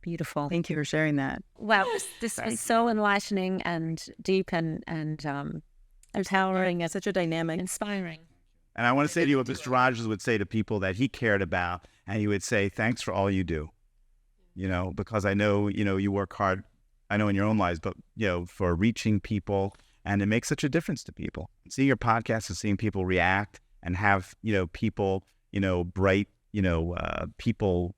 beautiful. Thank you for sharing that. Wow. This was so enlightening and deep and empowering and Such a dynamic. inspiring. And I want to say to you what Mr. Rogers would say to people that he cared about, and he would say, thanks for all you do. Because I know, you work hard, I know in your own lives, but, for reaching people And it makes such a difference to people. Seeing your podcast and seeing people react and have, people, bright, people,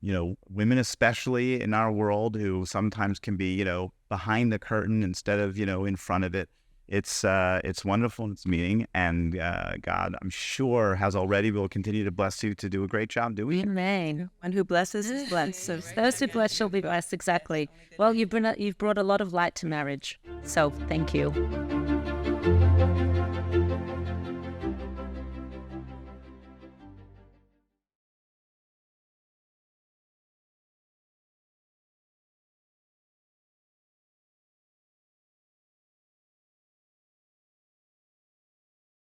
women especially in our world who sometimes can be, behind the curtain instead of, in front of it. It's wonderful in its meaning, and God, I'm sure, has already will continue to bless you to do a great job doing it. Amen. One who blesses is blessed. So Those who bless shall be blessed. Exactly. Well, you've brought a lot of light to marriage. So thank you.